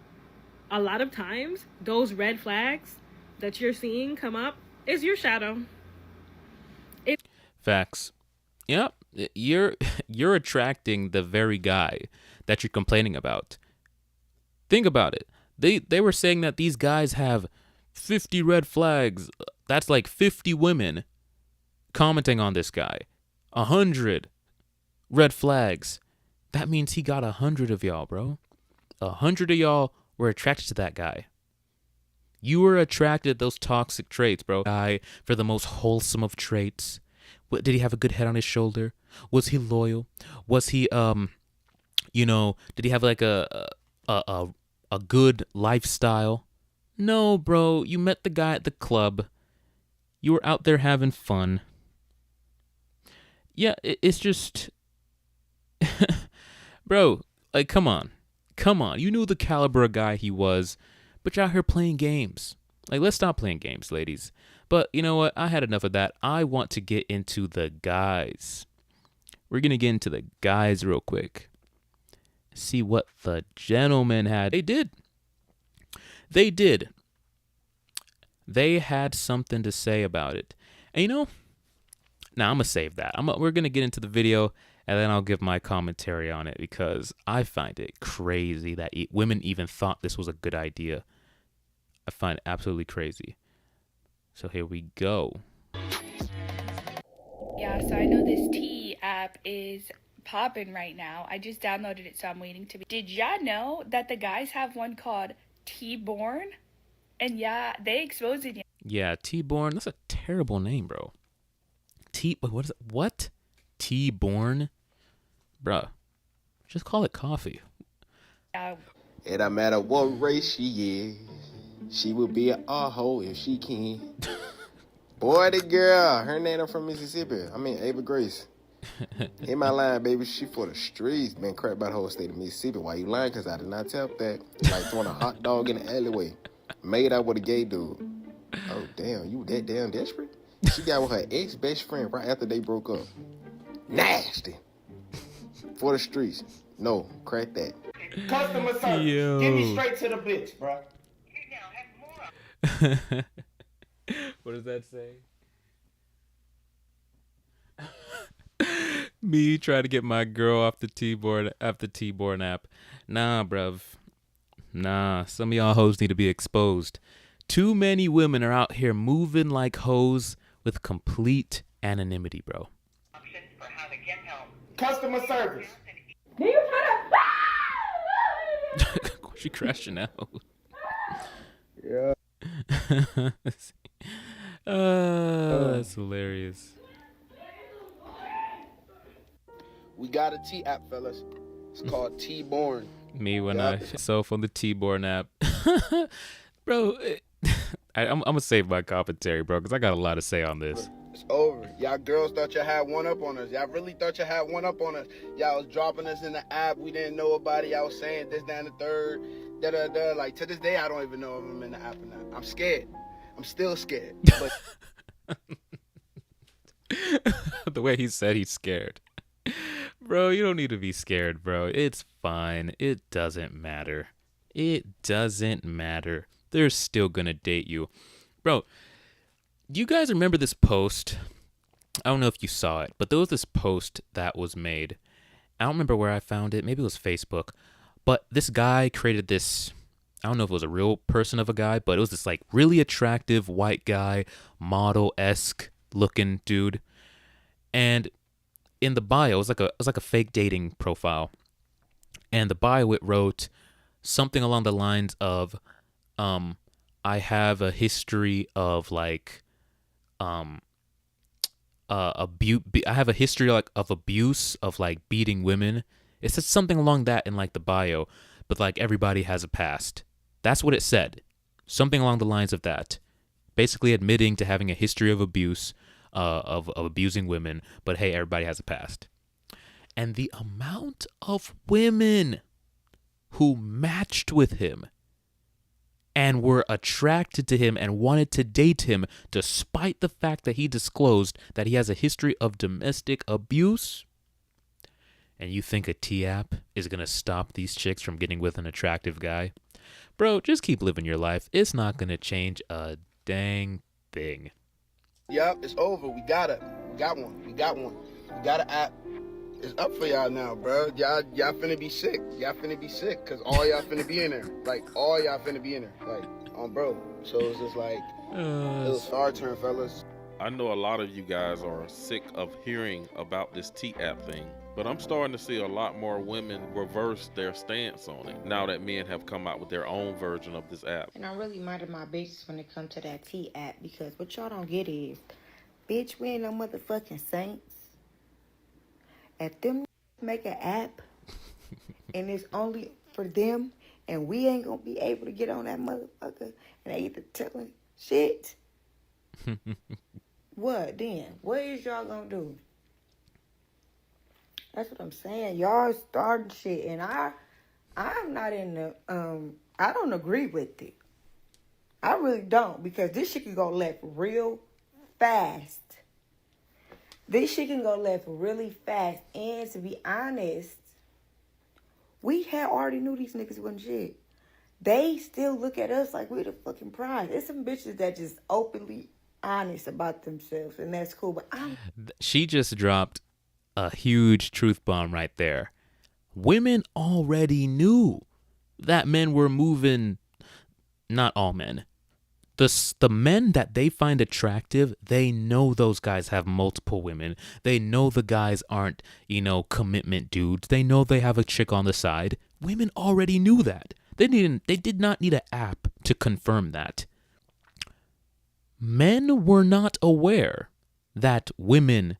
a lot of times, those red flags that you're seeing come up is your shadow. Facts. Yep. You're attracting the very guy that you're complaining about. Think about it. They were saying that these guys have 50 red flags. That's like 50 women commenting on this guy. 100 red flags. That means he got 100 of y'all, bro. 100 of y'all were attracted to that guy. You were attracted to those toxic traits, bro. Guy for the most wholesome of traits. Did he have a good head on his shoulder? Was he loyal? Was he did he have like a good lifestyle? No, bro. You met the guy at the club. You were out there having fun. Yeah, it's just bro, like come on. You knew the caliber of guy he was, but you're out here playing games. Like, let's stop playing games, ladies. But you know what? I had enough of that. I want to get into the guys. We're going to get into the guys real quick. See what the gentlemen had. They did. They did. They had something to say about it. And you know, now I'm going to save that. We're going to get into the video, and then I'll give my commentary on it, because I find it crazy that women even thought this was a good idea. I find it absolutely crazy. So here we go. Yeah, so I know this tea app is popping right now. I just downloaded it, so I'm waiting to be. Did y'all know that the guys have one called T-Born? And yeah, they exposed it. Yeah, T-Born. That's a terrible name, bro. What is it? What? T-Born? Bruh. Just call it coffee. It don't matter what race she is. She would be an a-hole if she can. Boy, the girl. Her name from Mississippi. I mean, Ava Grace. In my line, baby, she for the streets. Been crap about the whole state of Mississippi. Why you lying? Because I did not tell that. Like throwing a hot dog in the alleyway. Made out with a gay dude. Oh, damn. You that damn desperate? She got with her ex-best friend right after they broke up. Nasty. For the streets. No, crack that. Customer service. Yo. Get me straight to the bitch, bro. What does that say? Me trying to get my girl off the T-Born app. Nah, bruv. Nah, some of y'all hoes need to be exposed. Too many women are out here moving like hoes with complete anonymity, bro. Customer service. She crashing out. Yeah. That's hilarious. We got a T app, fellas. It's called T-Born. Me when I self on the T-Born app. Bro, I'm going to save my commentary, bro, because I got a lot to say on this. It's over. Y'all girls thought y'all had one up on us. Y'all really thought y'all had one up on us. Y'all was dropping us in the app. We didn't know about it. Y'all was saying this, that, and the third. Da-da-da. Like, to this day, I don't even know if I'm in the app or not. I'm scared. I'm still scared. But The way he said he's scared. Bro, you don't need to be scared, bro. It's fine. It doesn't matter. It doesn't matter. They're still gonna date you. Bro, do you guys remember this post? I don't know if you saw it, but there was this post that was made. I don't remember where I found it. Maybe it was Facebook. But this guy created this, I don't know if it was a real person of a guy, but it was this like really attractive white guy, model-esque looking dude. And in the bio, it was like a fake dating profile. And the bio, it wrote something along the lines of, I have a history of like, I have a history like of abuse, of like beating women. It said something along that in like the bio, but like everybody has a past. That's what it said. Something along the lines of that. Basically admitting to having a history of abuse, of abusing women, but hey, everybody has a past. And the amount of women who matched with him and were attracted to him and wanted to date him despite the fact that he disclosed that he has a history of domestic abuse. And you think a T-app is going to stop these chicks from getting with an attractive guy? Bro, just keep living your life. It's not going to change a dang thing. Yep, it's over. We got it. We got one. We got an app. It's up for y'all now, bro. Y'all finna be sick. Y'all finna be sick, because all y'all finna be in there. Like, all y'all finna be in there. Like, bro. So it's just like, it's our turn, fellas. I know a lot of you guys are sick of hearing about this T-app thing, but I'm starting to see a lot more women reverse their stance on it now that men have come out with their own version of this app. And I'm really minding my business when it comes to that T-app, because what y'all don't get is, bitch, we ain't no motherfucking saints. If them make an app and it's only for them and we ain't gonna be able to get on that motherfucker and they either telling shit, what then? What is y'all gonna do? That's what I'm saying. Y'all starting shit and I'm not in the I don't agree with it. I really don't, because this shit can go left real fast. This shit can go left really fast. And to be honest, we had already knew these niggas wasn't shit. they still look at us like we're the fucking prize. It's some bitches that just openly honest about themselves, and that's cool. But She just dropped a huge truth bomb right there. Women already knew that men were moving, not all men. The men that they find attractive, they know those guys have multiple women. They know the guys aren't, commitment dudes. They know they have a chick on the side. Women already knew that. They did not need an app to confirm that. Men were not aware that women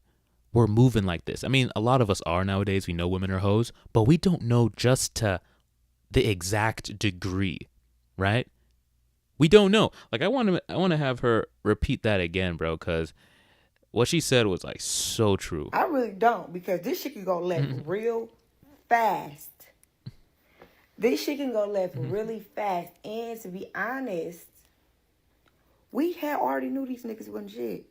were moving like this. I mean, a lot of us are nowadays. We know women are hoes, but we don't know just to the exact degree, right? We don't know. Like, I want to have her repeat that again, bro, because what she said was like so true. I really don't, because this shit can go left real fast. This shit can go left really fast. And to be honest, we had already knew these niggas wasn't shit.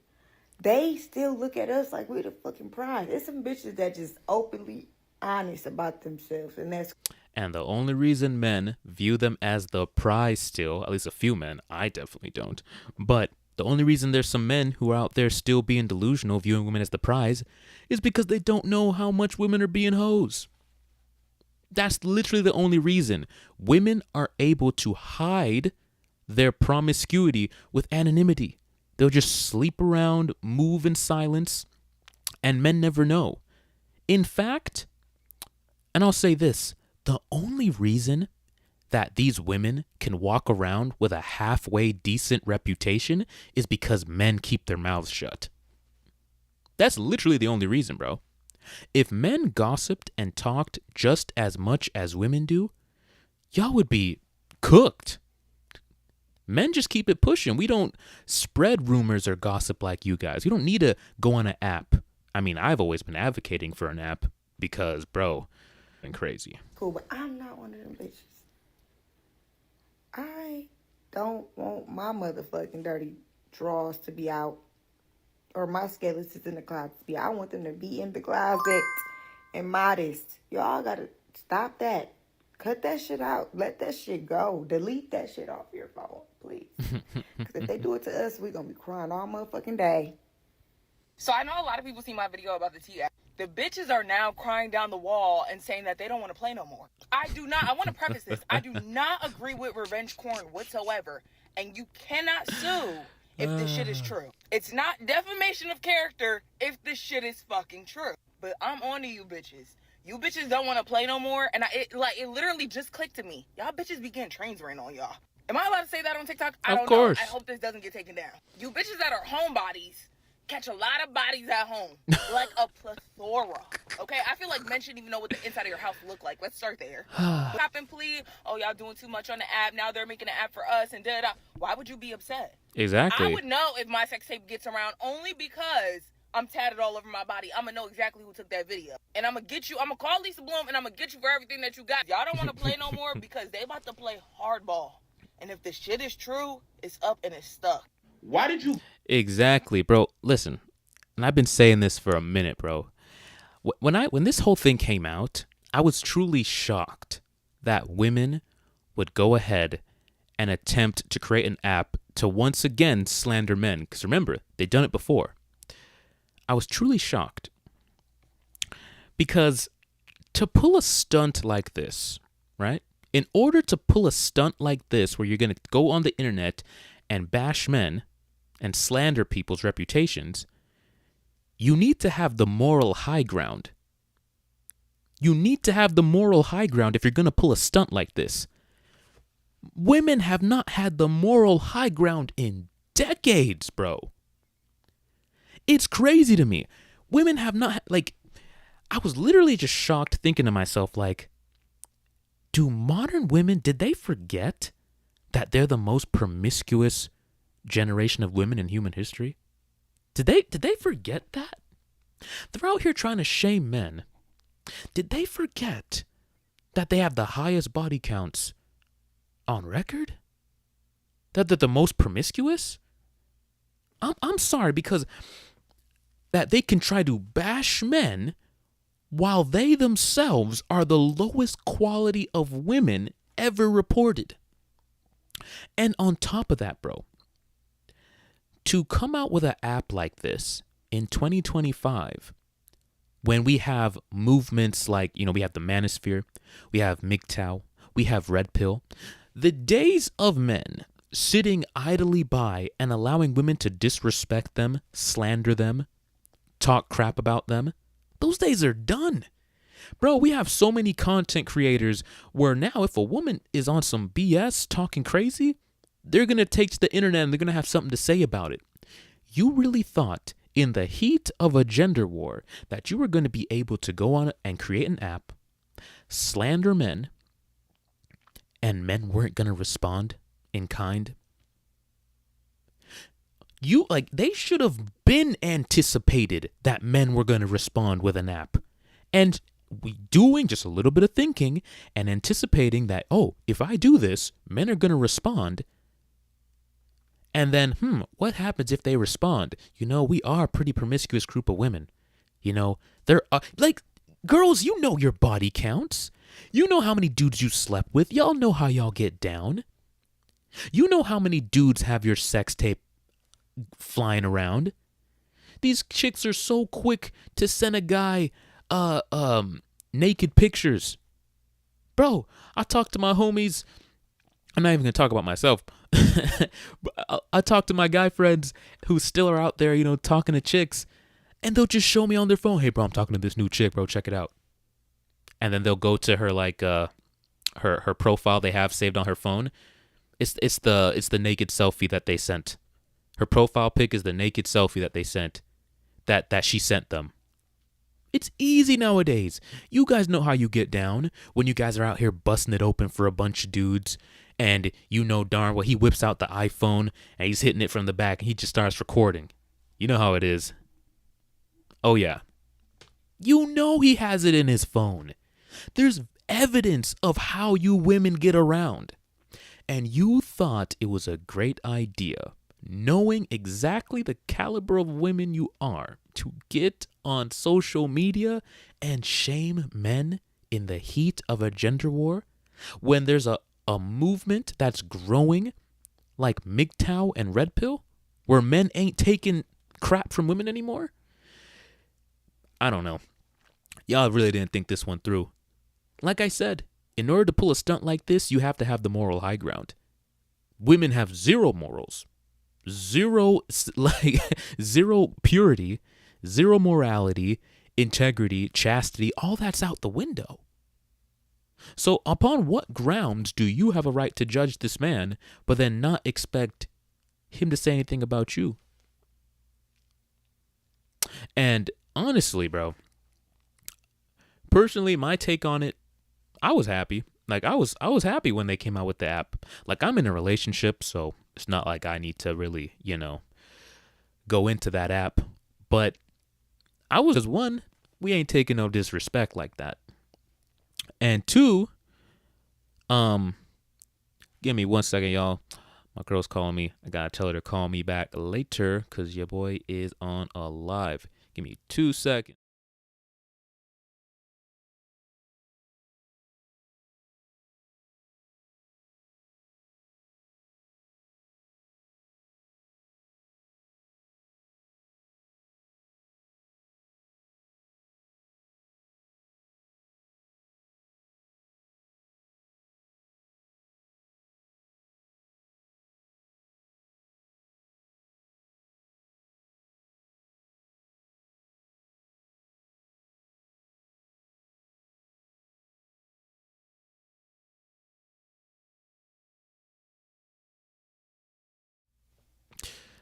They still look at us like we're the fucking prize. It's some bitches that just openly honest about themselves, and that's. And the only reason men view them as the prize still, at least a few men, I definitely don't, but the only reason there's some men who are out there still being delusional, viewing women as the prize, is because they don't know how much women are being hoes. That's literally the only reason. Women are able to hide their promiscuity with anonymity. They'll just sleep around, move in silence, and men never know. In fact, and I'll say this, the only reason that these women can walk around with a halfway decent reputation is because men keep their mouths shut. That's literally the only reason, bro. If men gossiped and talked just as much as women do, y'all would be cooked. Men just keep it pushing. We don't spread rumors or gossip like you guys. We don't need to go on an app. I mean, I've always been advocating for an app because, bro, been crazy. Cool, but I'm not one of them bitches. I don't want my motherfucking dirty drawers to be out or my skeletons in the closet to be out. I want them to be in the closet and modest. Y'all gotta stop that. Cut that shit out. Let that shit go. Delete that shit off your phone, please. Because if they do it to us, we're going to be crying all motherfucking day. So I know a lot of people see my video about the T app. The bitches are now crying down the wall and saying that they don't want to play no more. I want to preface this. I do not agree with revenge porn whatsoever. And you cannot sue if this shit is true. It's not defamation of character if this shit is fucking true. But I'm on to you bitches. You bitches don't want to play no more, and it literally just clicked to me. Y'all bitches be getting trains ran on y'all. Am I allowed to say that on TikTok? I don't know. I hope this doesn't get taken down. You bitches that are homebodies catch a lot of bodies at home, like a plethora. Okay, I feel like men shouldn't even know what the inside of your house look like. Let's start there. Stop and plead. Oh, y'all doing too much on the app. Now they're making an app for us and da-da. Why would you be upset? Exactly. I would know if my sex tape gets around only because I'm tatted all over my body. I'm going to know exactly who took that video. And I'm going to get you. I'm going to call Lisa Bloom and I'm going to get you for everything that you got. Y'all don't want to play no more because they about to play hardball. And if the shit is true, it's up and it's stuck. Why did you? Exactly, bro. Listen, and I've been saying this for a minute, bro. When this whole thing came out, I was truly shocked that women would go ahead and attempt to create an app to once again slander men. Because remember, they've done it before. I was truly shocked because to pull a stunt like this, right? In order to pull a stunt like this where you're going to go on the internet and bash men and slander people's reputations, you need to have the moral high ground. You need to have the moral high ground if you're going to pull a stunt like this. Women have not had the moral high ground in decades, bro. It's crazy to me. Women have not, I was literally just shocked thinking to myself, do modern women, did they forget that they're the most promiscuous generation of women in human history? Did they forget that? They're out here trying to shame men. Did they forget that they have the highest body counts on record? That they're the most promiscuous? I'm sorry, because that they can try to bash men while they themselves are the lowest quality of women ever reported. And on top of that, bro, to come out with an app like this in 2025, when we have movements like, we have the manosphere, we have MGTOW, we have Red Pill, the days of men sitting idly by and allowing women to disrespect them, slander them, talk crap about them, those days are done. Bro, we have so many content creators where now if a woman is on some BS talking crazy, they're going to take to the internet and they're going to have something to say about it. You really thought in the heat of a gender war that you were going to be able to go on and create an app, slander men, and men weren't going to respond in kind? They should have been anticipated that men were going to respond with an app. And we doing just a little bit of thinking and anticipating that, if I do this, men are going to respond. And then, what happens if they respond? We are a pretty promiscuous group of women. There are, girls, your body counts. You know how many dudes you slept with. Y'all know how y'all get down. You know how many dudes have your sex tape flying around. These chicks are so quick to send a guy naked pictures. Bro, I talk to my homies. I'm not even gonna talk about myself. I talk to my guy friends who still are out there, talking to chicks, and they'll just show me on their phone, "Hey bro, I'm talking to this new chick, bro, check it out." And then they'll go to her her profile they have saved on her phone. It's the naked selfie that they sent. Her profile pic is the naked selfie that they sent, that she sent them. It's easy nowadays. You guys know how you get down when you guys are out here busting it open for a bunch of dudes, and darn well he whips out the iPhone and he's hitting it from the back and he just starts recording. You know how it is. Oh yeah. He has it in his phone. There's evidence of how you women get around. And you thought it was a great idea, knowing exactly the caliber of women you are, to get on social media and shame men in the heat of a gender war when there's a movement that's growing like MGTOW and Red Pill, where men ain't taking crap from women anymore? I don't know. Y'all really didn't think this one through. Like I said, in order to pull a stunt like this, you have to have the moral high ground. Women have zero morals, zero purity, zero morality, integrity, chastity, all that's out the window. So upon what grounds do you have a right to judge this man, but then not expect him to say anything about you? And honestly, bro, personally, my take on it, I was happy. I was happy when they came out with the app. I'm in a relationship, so it's not like I need to really, go into that app. But I was just, one, we ain't taking no disrespect like that. And two, give me 1 second, y'all. My girl's calling me. I gotta tell her to call me back later because your boy is on a live. Give me 2 seconds.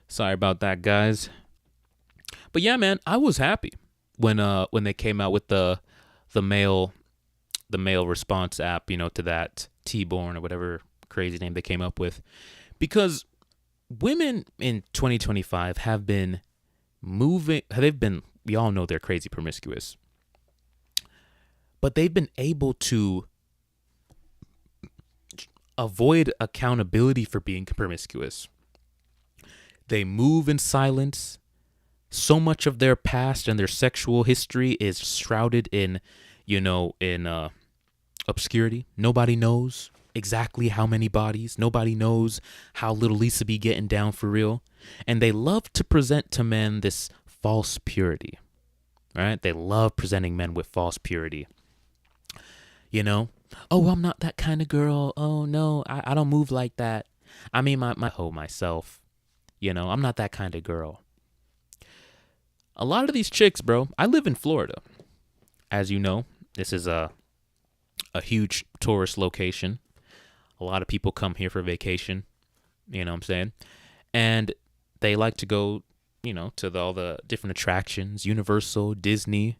Sorry about that, guys. But yeah, man, I was happy when they came out with the male response app, to that T-Born or whatever crazy name they came up with, because women in 2025 have been we all know they're crazy promiscuous, but they've been able to avoid accountability for being promiscuous. They move in silence. So much of their past and their sexual history is shrouded in obscurity. Nobody knows. exactly how many bodies. Nobody knows how little Lisa be getting down for real. And they love to present to men this false purity, right? They love presenting men with false purity. You know, oh, I'm not that kind of girl. Oh, no, I don't move like that. I mean, myself, you know, I'm not that kind of girl. A lot of these chicks, bro, I live in Florida. As you know, this is a huge tourist location. A lot of people come here for vacation, you know what I'm saying? And they like to go, you know, to all the different attractions, Universal, Disney,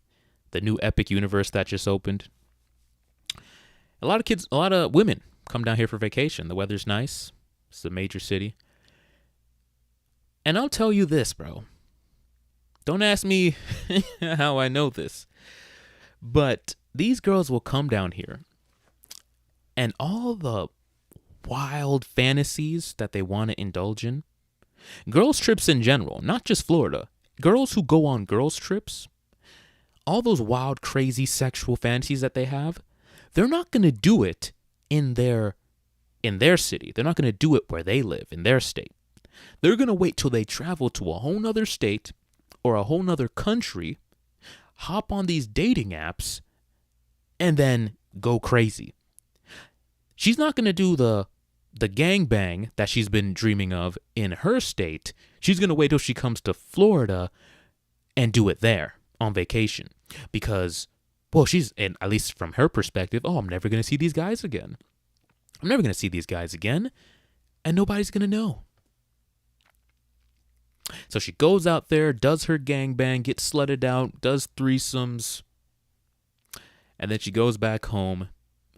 the new Epic Universe that just opened. A lot of women come down here for vacation. The weather's nice. It's a major city. And I'll tell you this, bro. Don't ask me how I know this. But these girls will come down here and all the wild fantasies that they want to indulge in. Girls trips in general, not just Florida. Girls who go on girls trips, all those wild, crazy sexual fantasies that they have, they're not going to do it in their city. They're not going to do it where they live, in their state. They're going to wait till they travel to a whole nother state or a whole nother country, hop on these dating apps, and then go crazy. She's not going to do the gangbang that she's been dreaming of in her state. She's going to wait till she comes to Florida and do it there on vacation. Because, well, and at least from her perspective, oh, I'm never going to see these guys again. I'm never going to see these guys again, and nobody's going to know. So she goes out there, does her gangbang, gets slutted out, does threesomes, and then she goes back home,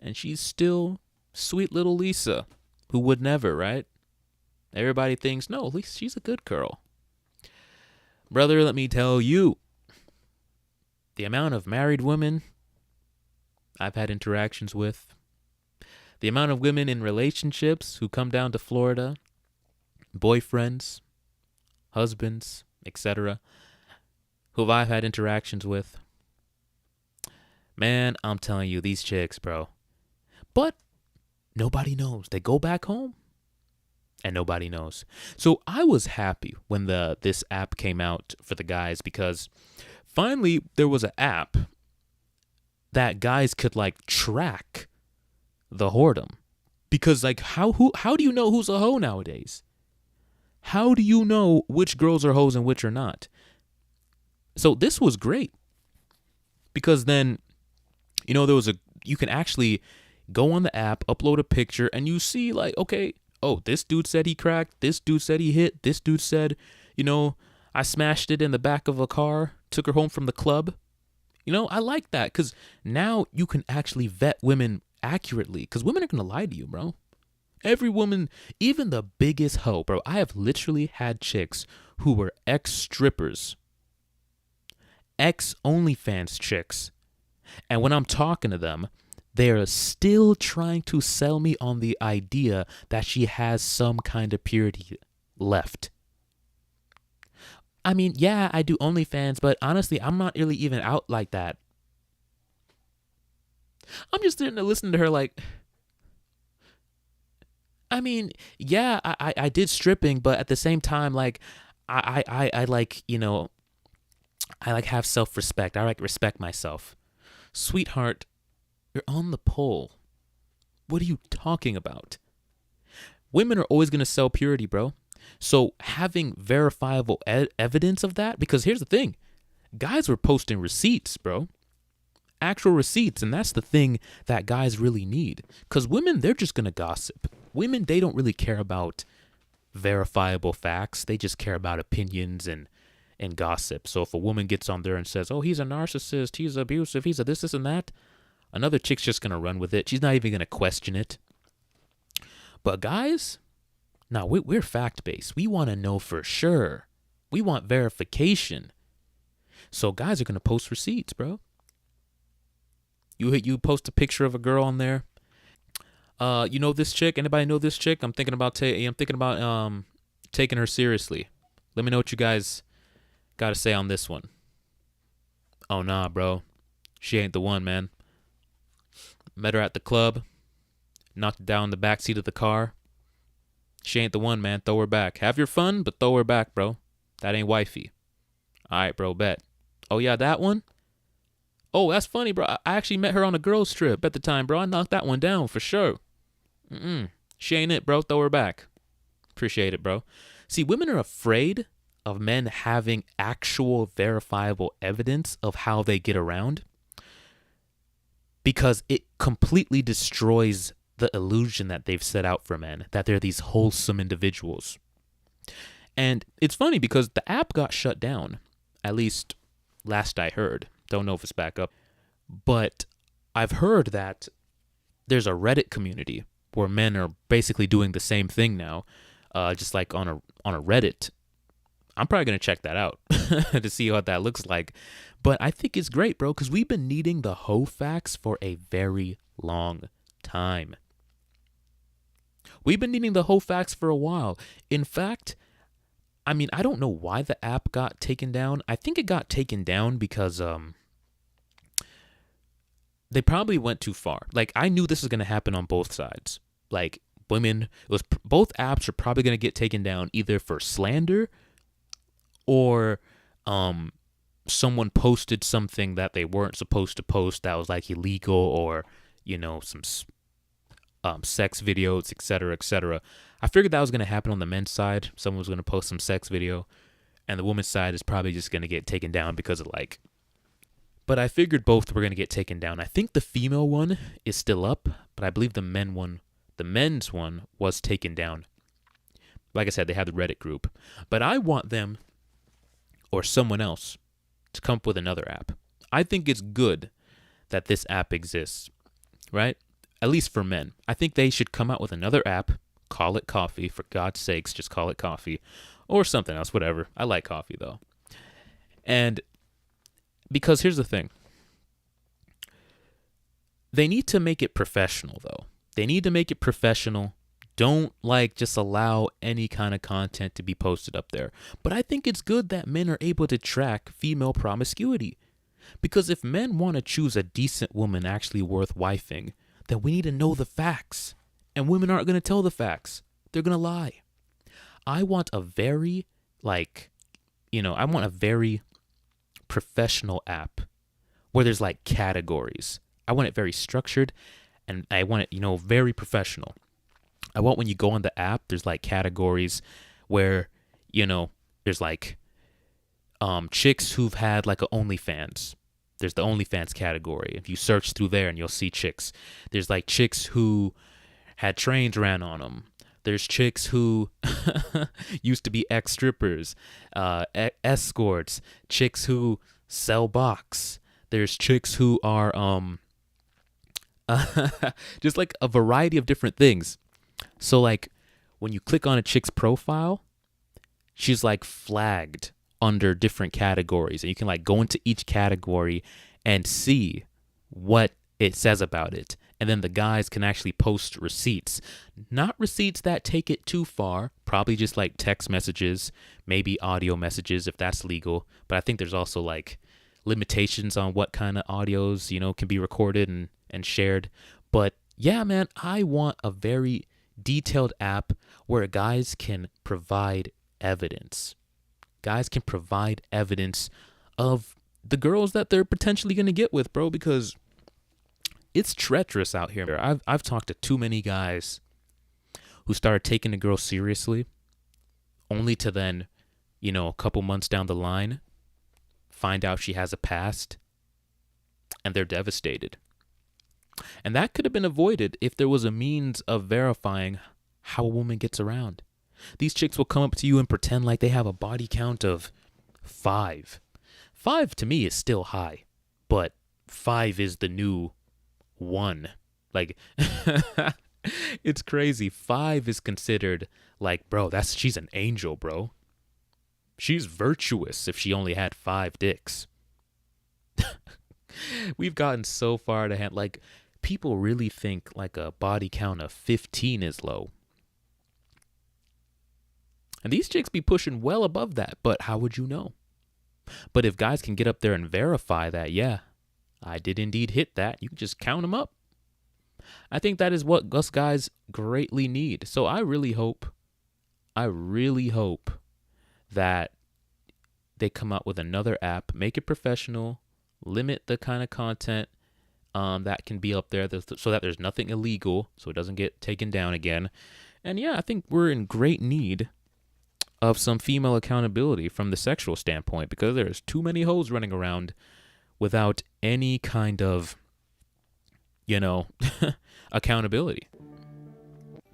and she's still sweet little Lisa, who would never, right? Everybody thinks, no, at least she's a good girl. Brother, let me tell you, the amount of married women I've had interactions with, the amount of women in relationships who come down to Florida, boyfriends, husbands, etc., who I've had interactions with, man, I'm telling you, these chicks, bro. But nobody knows. They go back home and nobody knows. So I was happy when this app came out for the guys, because finally there was an app that guys could like track the whoredom. Because like how do you know who's a hoe nowadays? How do you know which girls are hoes and which are not? So this was great, because then, you know, you can actually go on the app, upload a picture, and you see like, okay, oh, this dude said he cracked, this dude said he hit, this dude said, you know, I smashed it in the back of a car, took her home from the club. You know, I like that, because now you can actually vet women accurately, because women are going to lie to you, bro. Every woman, even the biggest hoe, bro. I have literally had chicks who were ex-strippers, ex-OnlyFans chicks, and when I'm talking to them, they're still trying to sell me on the idea that she has some kind of purity left. I mean, yeah, I do OnlyFans, but honestly, I'm not really even out like that. I'm just sitting there listening to her like, I mean, yeah, I did stripping, but at the same time, like, I like, you know, I like have self-respect. I like respect myself. Sweetheart, you're on the pole. What are you talking about? Women are always going to sell purity, bro. So having verifiable evidence of that, because here's the thing. Guys were posting receipts, bro. Actual receipts, and that's the thing that guys really need. Because women, they're just going to gossip. Women, they don't really care about verifiable facts. They just care about opinions and gossip. So if a woman gets on there and says, oh, he's a narcissist, he's abusive, he's a this, and that, another chick's just going to run with it. She's not even going to question it. But guys, no, we're fact-based. We want to know for sure. We want verification. So guys are going to post receipts, bro. You post a picture of a girl on there. You know this chick? Anybody know this chick? I'm thinking about taking her seriously. Let me know what you guys got to say on this one. Oh, nah, bro. She ain't the one, man. Met her at the club. knocked her down in the back seat of the car. She ain't the one, man. Throw her back. Have your fun, but throw her back, bro. That ain't wifey. All right, bro, bet. Oh, yeah, that one? Oh, that's funny, bro. I actually met her on a girls' trip at the time, bro. I knocked that one down for sure. She ain't it, bro. Throw her back. Appreciate it, bro. See, women are afraid of men having actual verifiable evidence of how they get around because it completely destroys the illusion that they've set out for men, that they're these wholesome individuals. And it's funny because the app got shut down, at least last I heard. Don't know if it's back up. But I've heard that there's a Reddit community where men are basically doing the same thing now, just like on a Reddit. I'm probably going to check that out to see what that looks like. But I think it's great, bro, because we've been needing the hoe facts for a very long time. We've been needing the hoe facts for a while. In fact, I mean, I don't know why the app got taken down. I think it got taken down because they probably went too far. Like, I knew this was going to happen on both sides. Like, women, both apps are probably going to get taken down either for slander or someone posted something that they weren't supposed to post that was like illegal, or, you know, some sex videos, etc., etc. I figured that was going to happen on the men's side. Someone was going to post some sex video, and the woman's side is probably just going to get taken down because of like. But I figured both were going to get taken down. I think the female one is still up, but I believe the men's one was taken down. Like I said, they had the Reddit group. But I want them or someone else to come up with another app. I think it's good that this app exists, right? At least for men. I think they should come out with another app, call it Coffee. For God's sakes, just call it Coffee. Or something else, whatever. I like coffee, though. And because here's the thing. They need to make it professional, though. They need to make it professional. Don't just allow any kind of content to be posted up there. But I think it's good that men are able to track female promiscuity. Because if men want to choose a decent woman actually worth wifing, then we need to know the facts. And women aren't going to tell the facts. They're going to lie. I want a very, professional app where there's categories. I want it very structured, and I want it, very professional. I want when you go on the app, there's categories where, there's chicks who've had a OnlyFans. There's the OnlyFans category. If you search through there and you'll see chicks. There's chicks who had trains ran on them. There's chicks who used to be ex-strippers, escorts, chicks who sell box. There's chicks who are just a variety of different things. So when you click on a chick's profile, she's flagged under different categories, and you can go into each category and see what it says about it. And then the guys can actually post receipts, not receipts that take it too far, probably just text messages, maybe audio messages if that's legal. But I think there's also limitations on what kind of audios, can be recorded and shared. But yeah, man, I want a very detailed app where guys can provide evidence. Guys can provide evidence of the girls that they're potentially going to get with, bro, because it's treacherous out here. I've talked to too many guys who started taking a girl seriously, only to then, a couple months down the line, find out she has a past, and they're devastated. And that could have been avoided if there was a means of verifying how a woman gets around. These chicks will come up to you and pretend like they have a body count of 5. 5 to me is still high, but 5 is the new 1. It's crazy. 5 is considered bro, she's an angel, bro. She's virtuous if she only had 5 dicks. We've gotten so far to hand, people really think a body count of 15 is low. And these chicks be pushing well above that, but how would you know? But if guys can get up there and verify that, yeah, I did indeed hit that, you can just count them up. I think that is what us guys greatly need. So I really hope that they come out with another app, make it professional, limit the kind of content that can be up there so that there's nothing illegal, so it doesn't get taken down again. And yeah, I think we're in great need of some female accountability from the sexual standpoint, because there's too many hoes running around without any kind of, accountability.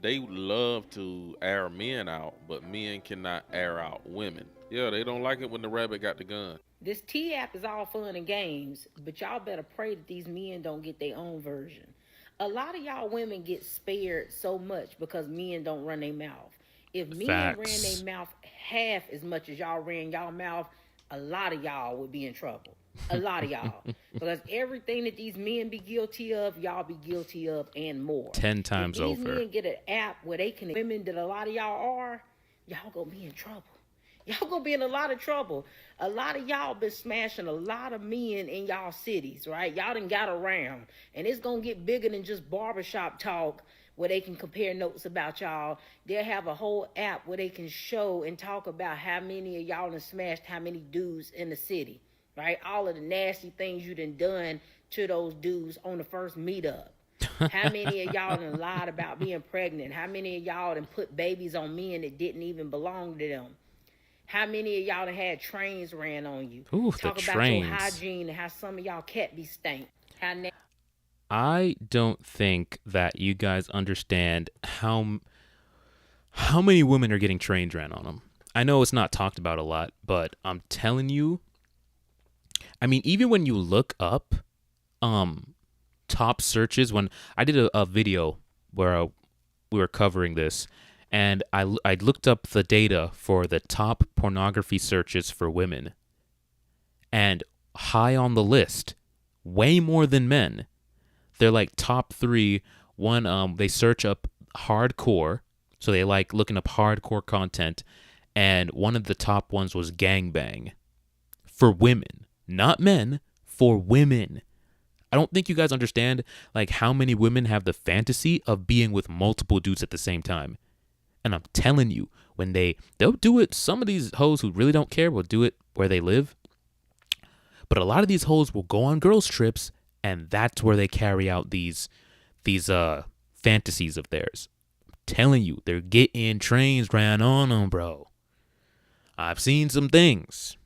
They love to air men out, but men cannot air out women. Yeah, they don't like it when the rabbit got the gun. This T app is all fun and games, but y'all better pray that these men don't get their own version. A lot of y'all women get spared so much because men don't run their mouth. If men ran their mouth half as much as y'all ran y'all mouth, a lot of y'all would be in trouble. A lot of y'all. Because everything that these men be guilty of, y'all be guilty of and more. 10 times over. If these men get an app where they can, women that a lot of y'all are, y'all gonna be in trouble. Y'all gonna be in a lot of trouble. A lot of y'all been smashing a lot of men in y'all cities, right? Y'all done got around. And it's gonna get bigger than just barbershop talk where they can compare notes about y'all. They'll have a whole app where they can show and talk about how many of y'all done smashed how many dudes in the city, right? All of the nasty things you done to those dudes on the first meetup. How many of y'all done lied about being pregnant? How many of y'all done put babies on men that didn't even belong to them? How many of y'all done had trains ran on you? Ooh, Talk the about trains. your hygiene and how some of y'all cat be stank. I don't think that you guys understand how many women are getting trains ran on them. I know it's not talked about a lot, but I'm telling you, I mean, even when you look up top searches, when I did a video where we were covering this, and I looked up the data for the top pornography searches for women, and high on the list, way more than men. They're like top 3. One, they search up hardcore, so they like looking up hardcore content, and one of the top ones was gangbang for women, not men, for women. I don't think you guys understand like how many women have the fantasy of being with multiple dudes at the same time. And I'm telling you, when they'll do it, some of these hoes who really don't care will do it where they live. But a lot of these hoes will go on girls' trips, and that's where they carry out these fantasies of theirs. I'm telling you, they're getting trains ran on them, bro. I've seen some things.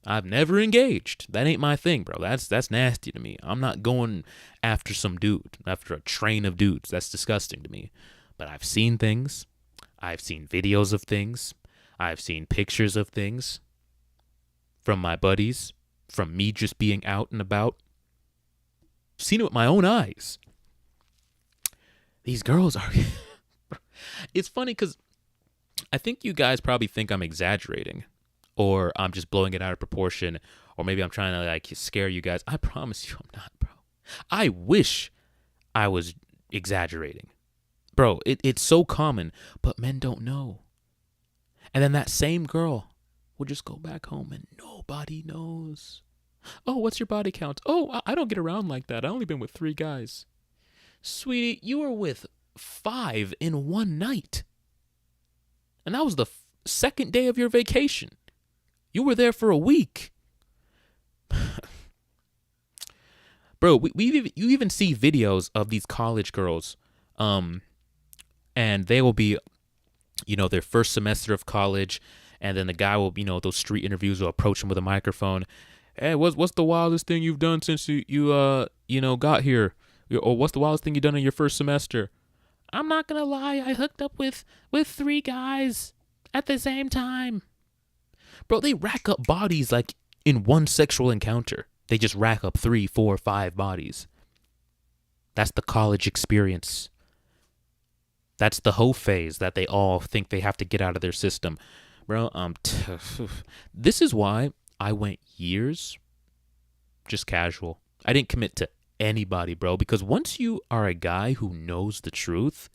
I've never engaged. That ain't my thing, bro. That's nasty to me. I'm not going after some dude, after a train of dudes. That's disgusting to me. But I've seen things. I've seen videos of things. I've seen pictures of things from my buddies, from me just being out and about. I've seen it with my own eyes. These girls are... It's funny because I think you guys probably think I'm exaggerating, or I'm just blowing it out of proportion, or maybe I'm trying to like scare you guys. I promise you I'm not, bro. I wish I was exaggerating. Bro, it's so common, but men don't know. And then that same girl will just go back home and nobody knows. Oh, what's your body count? Oh, I don't get around like that. I only been with 3 guys. Sweetie, you were with 5 in one night. And that was the second day of your vacation. You were there for a week. Bro, you even see videos of these college girls, and they will be, their first semester of college, and then the guy will, those street interviews will approach them with a microphone. Hey, what's the wildest thing you've done since you got here? Or what's the wildest thing you've done in your first semester? I'm not gonna lie, I hooked up with 3 guys at the same time. Bro, they rack up bodies like in one sexual encounter. They just rack up 3, 4, 5 bodies. That's the college experience. That's the hoe phase that they all think they have to get out of their system. Bro, this is why I went years just casual. I didn't commit to anybody, bro, because once you are a guy who knows the truth,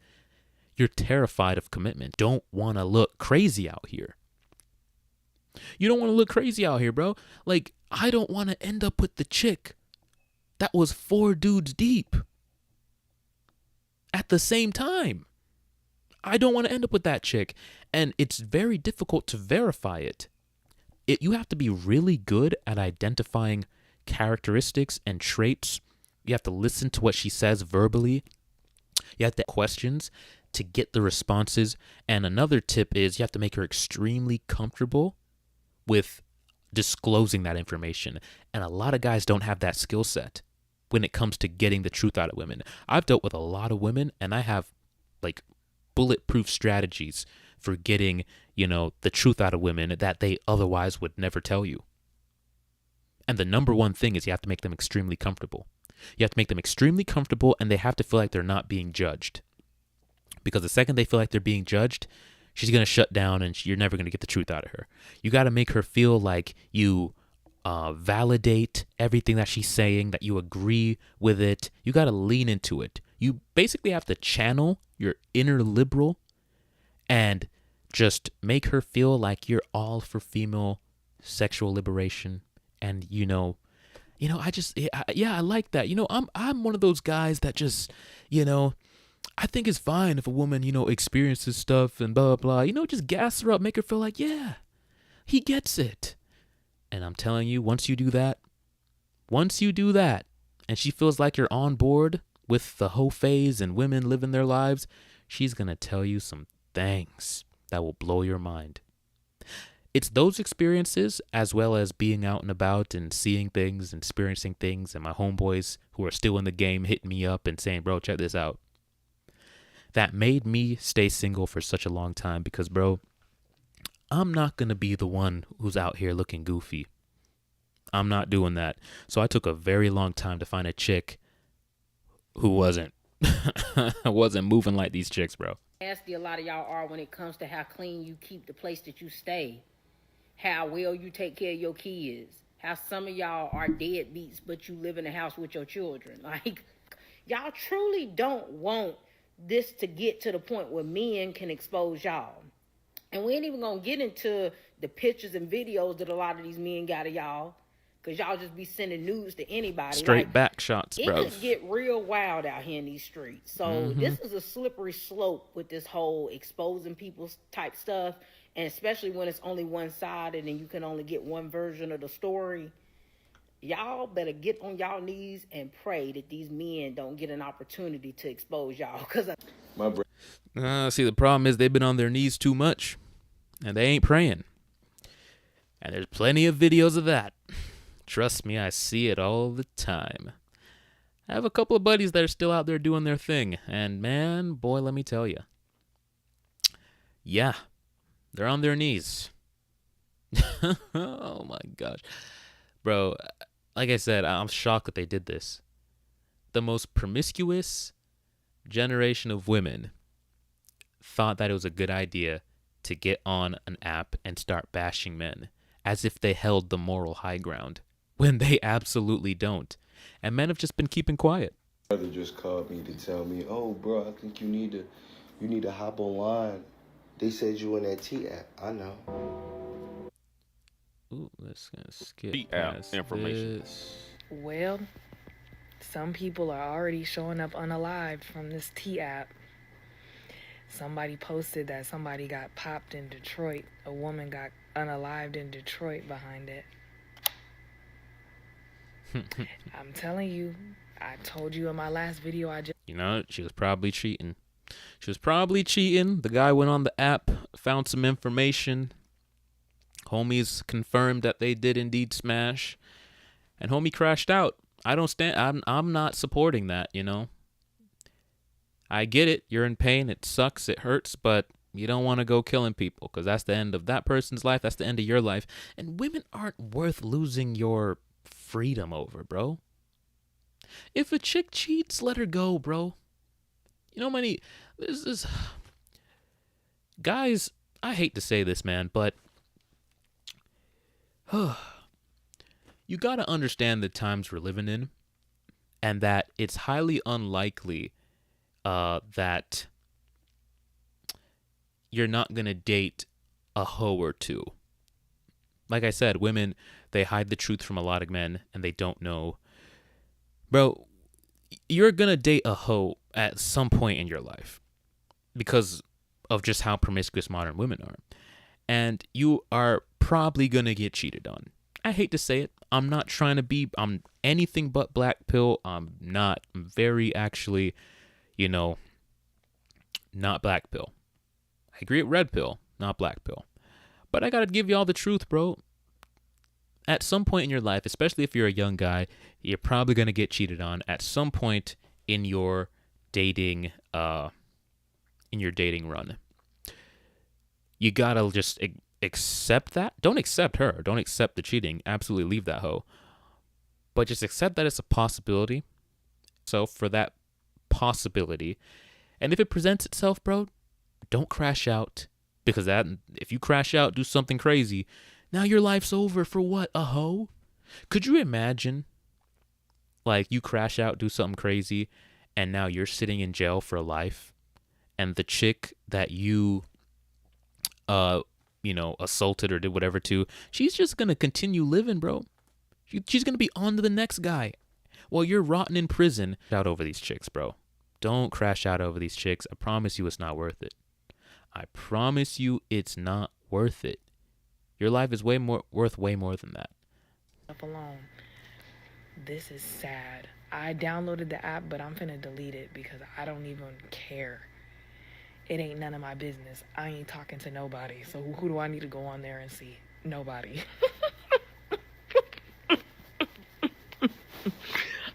you're terrified of commitment. Don't want to look crazy out here. You don't want to look crazy out here, bro. Like, I don't want to end up with the chick that was 4 dudes deep. at the same time. I don't want to end up with that chick. And it's very difficult to verify it. You have to be really good at identifying characteristics and traits. You have to listen to what she says verbally. You have to ask questions to get the responses. And another tip is you have to make her extremely comfortable with disclosing that information. And a lot of guys don't have that skill set when it comes to getting the truth out of women. I've dealt with a lot of women, and I have like bulletproof strategies for getting, the truth out of women that they otherwise would never tell you. And the number one thing is you have to make them extremely comfortable. You have to make them extremely comfortable, and they have to feel like they're not being judged. Because the second they feel like they're being judged, she's going to shut down, and you're never going to get the truth out of her. You got to make her feel like you validate everything that she's saying, that you agree with it. You got to lean into it. You basically have to channel your inner liberal and just make her feel like you're all for female sexual liberation. And, I like that. I'm one of those guys that just, I think it's fine if a woman, experiences stuff and blah, blah, blah, just gas her up, make her feel like, yeah, he gets it. And I'm telling you, once you do that, and she feels like you're on board with the hoe phase and women living their lives, she's going to tell you some things that will blow your mind. It's those experiences, as well as being out and about and seeing things and experiencing things, and my homeboys who are still in the game hitting me up and saying, bro, check this out, that made me stay single for such a long time. Because, bro, I'm not going to be the one who's out here looking goofy. I'm not doing that. So I took a very long time to find a chick who wasn't moving like these chicks, bro. Nasty a lot of y'all are when it comes to how clean you keep the place that you stay, how well you take care of your kids, how some of y'all are deadbeats but you live in the house with your children. Like, y'all truly don't want this to get to the point where men can expose y'all. And we ain't even gonna get into the pictures and videos that a lot of these men got of y'all, because y'all just be sending nudes to anybody. Straight back shots, bro. It could get real wild out here in these streets. So this is a slippery slope with this whole exposing people type stuff. And especially when it's only one side and then you can only get one version of the story. Y'all better get on y'all knees and pray that these men don't get an opportunity to expose y'all. See, the problem is they've been on their knees too much, and they ain't praying. And there's plenty of videos of that. Trust me, I see it all the time. I have a couple of buddies that are still out there doing their thing, and man, boy, let me tell you. Yeah, they're on their knees. Oh my gosh. Bro, like I said, I'm shocked that they did this. The most promiscuous generation of women thought that it was a good idea to get on an app and start bashing men as if they held the moral high ground, when they absolutely don't. And men have just been keeping quiet. Brother just called me to tell me, oh, bro, I think you need to hop online. They said you in that T app. I know. Ooh, let's skip past information. This. Well, some people are already showing up unalived from this T app. Somebody posted that somebody got popped in Detroit. A woman got unalived in Detroit behind it. I'm telling you, I told you in my last video, she was probably cheating. The guy went on the app, found some information. Homies confirmed that they did indeed smash, and homie crashed out. I'm not supporting that, I get it. You're in pain. It sucks. It hurts, but you don't want to go killing people, because that's the end of that person's life. That's the end of your life. And women aren't worth losing your freedom over, bro. If a chick cheats, let her go, bro. This is guys, I hate to say this, man, but you got to understand the times we're living in, and that it's highly unlikely that you're not going to date a hoe or two. Like I said, women, they hide the truth from a lot of men, and they don't know. Bro, you're going to date a hoe at some point in your life because of just how promiscuous modern women are. And you are probably going to get cheated on. I hate to say it. I'm not trying to be, I'm anything but black pill. I'm not. I'm very actually, not black pill. I agree with red pill, not black pill. But I got to give you all the truth, bro. At some point in your life, especially if you're a young guy, you're probably going to get cheated on at some point in your dating run. You got to just accept that. Don't accept her. Don't accept the cheating. Absolutely leave that hoe. But just accept that it's a possibility. So for that possibility, and if it presents itself, bro, don't crash out. Because if you crash out, do something crazy, now your life's over for what? A hoe? Could you imagine, like, you crash out, do something crazy, and now you're sitting in jail for life, and the chick that you, assaulted or did whatever to, she's just going to continue living, bro. She's going to be on to the next guy while you're rotting in prison. Out over these chicks, bro. Don't crash out over these chicks. I promise you it's not worth it. I promise you it's not worth it. Your life is worth way more than that. Alone. This is sad. I downloaded the app, but I'm finna delete it because I don't even care. It ain't none of my business. I ain't talking to nobody. So who do I need to go on there and see? Nobody.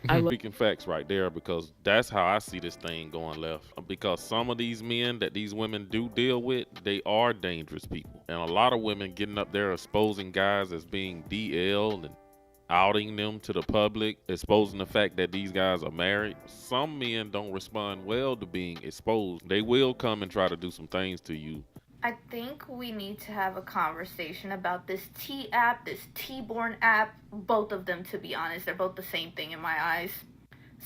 Speaking facts right there, because that's how I see this thing going left. Because some of these men that these women do deal with, they are dangerous people. And a lot of women getting up there exposing guys as being DL and outing them to the public, exposing the fact that these guys are married. Some men don't respond well to being exposed. They will come and try to do some things to you. I think we need to have a conversation about this T app, this T-born app, both of them, to be honest. They're both the same thing in my eyes.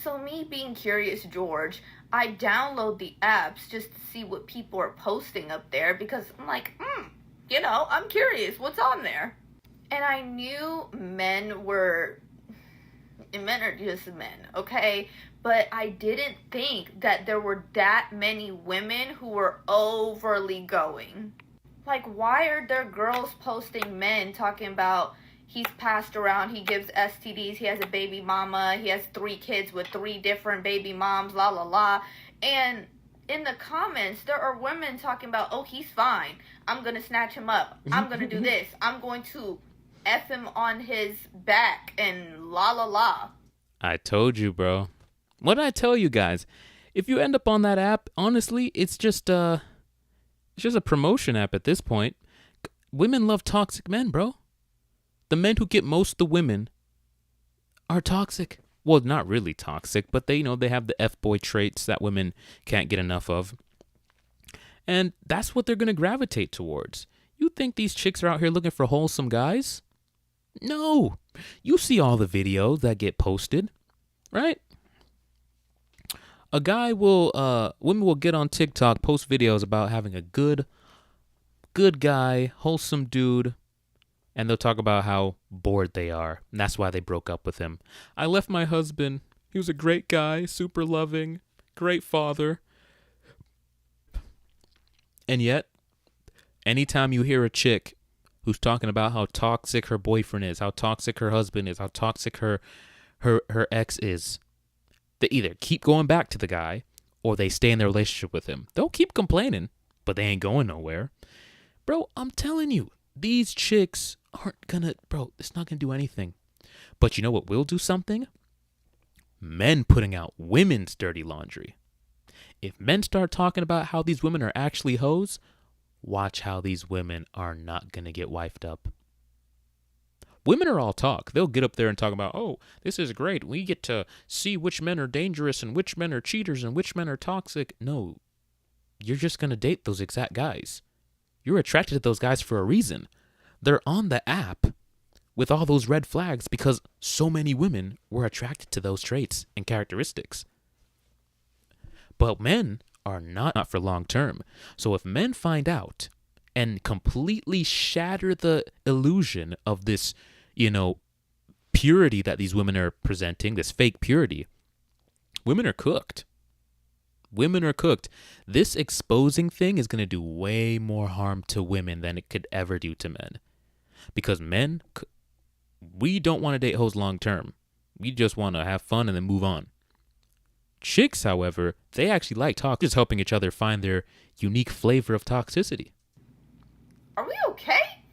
So me being Curious George, I download the apps just to see what people are posting up there because I'm like, I'm curious, what's on there? And I knew men are just men, okay? But I didn't think that there were that many women who were overly going. Like, why are there girls posting men talking about he's passed around, he gives STDs, he has a baby mama, he has 3 kids with 3 different baby moms, la la la. And in the comments, there are women talking about, oh, he's fine. I'm going to snatch him up. I'm going to do this. I'm going to F him on his back and la la la. I told you, bro. What did I tell you guys? If you end up on that app, honestly, it's just a promotion app at this point. Women love toxic men, bro. The men who get most of the women are toxic. Well, not really toxic, but they have the F-boy traits that women can't get enough of. And that's what they're going to gravitate towards. You think these chicks are out here looking for wholesome guys? No. You see all the videos that get posted, right? Women will get on TikTok, post videos about having a good guy, wholesome dude, and they'll talk about how bored they are. And that's why they broke up with him. I left my husband. He was a great guy, super loving, great father. And yet, anytime you hear a chick who's talking about how toxic her boyfriend is, how toxic her husband is, how toxic her ex is, they either keep going back to the guy or they stay in their relationship with him. They'll keep complaining, but they ain't going nowhere. Bro, I'm telling you, these chicks it's not gonna do anything. But you know what will do something? Men putting out women's dirty laundry. If men start talking about how these women are actually hoes, watch how these women are not gonna get wifed up. Women are all talk. They'll get up there and talk about, oh, this is great. We get to see which men are dangerous and which men are cheaters and which men are toxic. No, you're just going to date those exact guys. You're attracted to those guys for a reason. They're on the app with all those red flags because so many women were attracted to those traits and characteristics. But men are not for long term. So if men find out and completely shatter the illusion of this, purity that these women are presenting, this fake purity, women are cooked. Women are cooked. This exposing thing is going to do way more harm to women than it could ever do to men. Because men, we don't want to date hoes long term. We just want to have fun and then move on. Chicks, however, they actually like talk, just helping each other find their unique flavor of toxicity. Are we okay?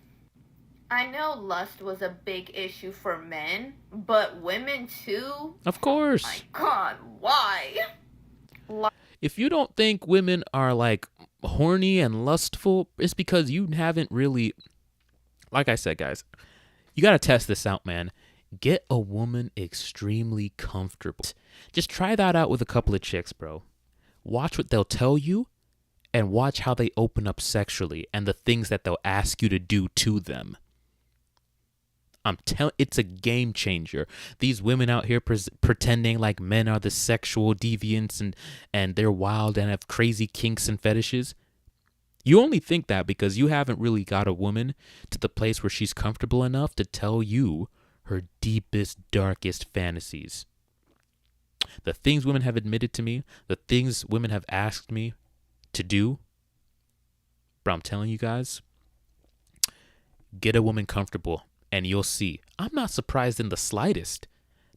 I know lust was a big issue for men, but women too? Of course. My God, why? If you don't think women are like horny and lustful, it's because you haven't really, like I said, guys, you got to test this out, man. Get a woman extremely comfortable. Just try that out with a couple of chicks, bro. Watch what they'll tell you and watch how they open up sexually and the things that they'll ask you to do to them. I'm telling, it's a game changer. These women out here pretending like men are the sexual deviants and they're wild and have crazy kinks and fetishes. You only think that because you haven't really got a woman to the place where she's comfortable enough to tell you her deepest, darkest fantasies. The things women have admitted to me, the things women have asked me to do, bro, I'm telling you guys, get a woman comfortable and you'll see. I'm not surprised in the slightest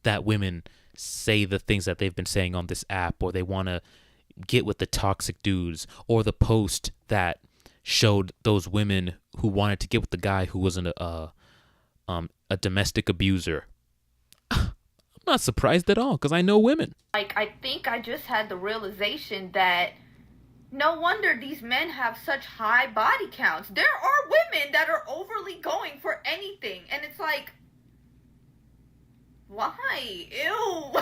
that women say the things that they've been saying on this app, or they want to get with the toxic dudes, or the post that showed those women who wanted to get with the guy who wasn't a domestic abuser. I'm not surprised at all because I know women. Like, I think I just had the realization that no wonder these men have such high body counts. There are women that are overly going for anything. And it's like, why? Ew.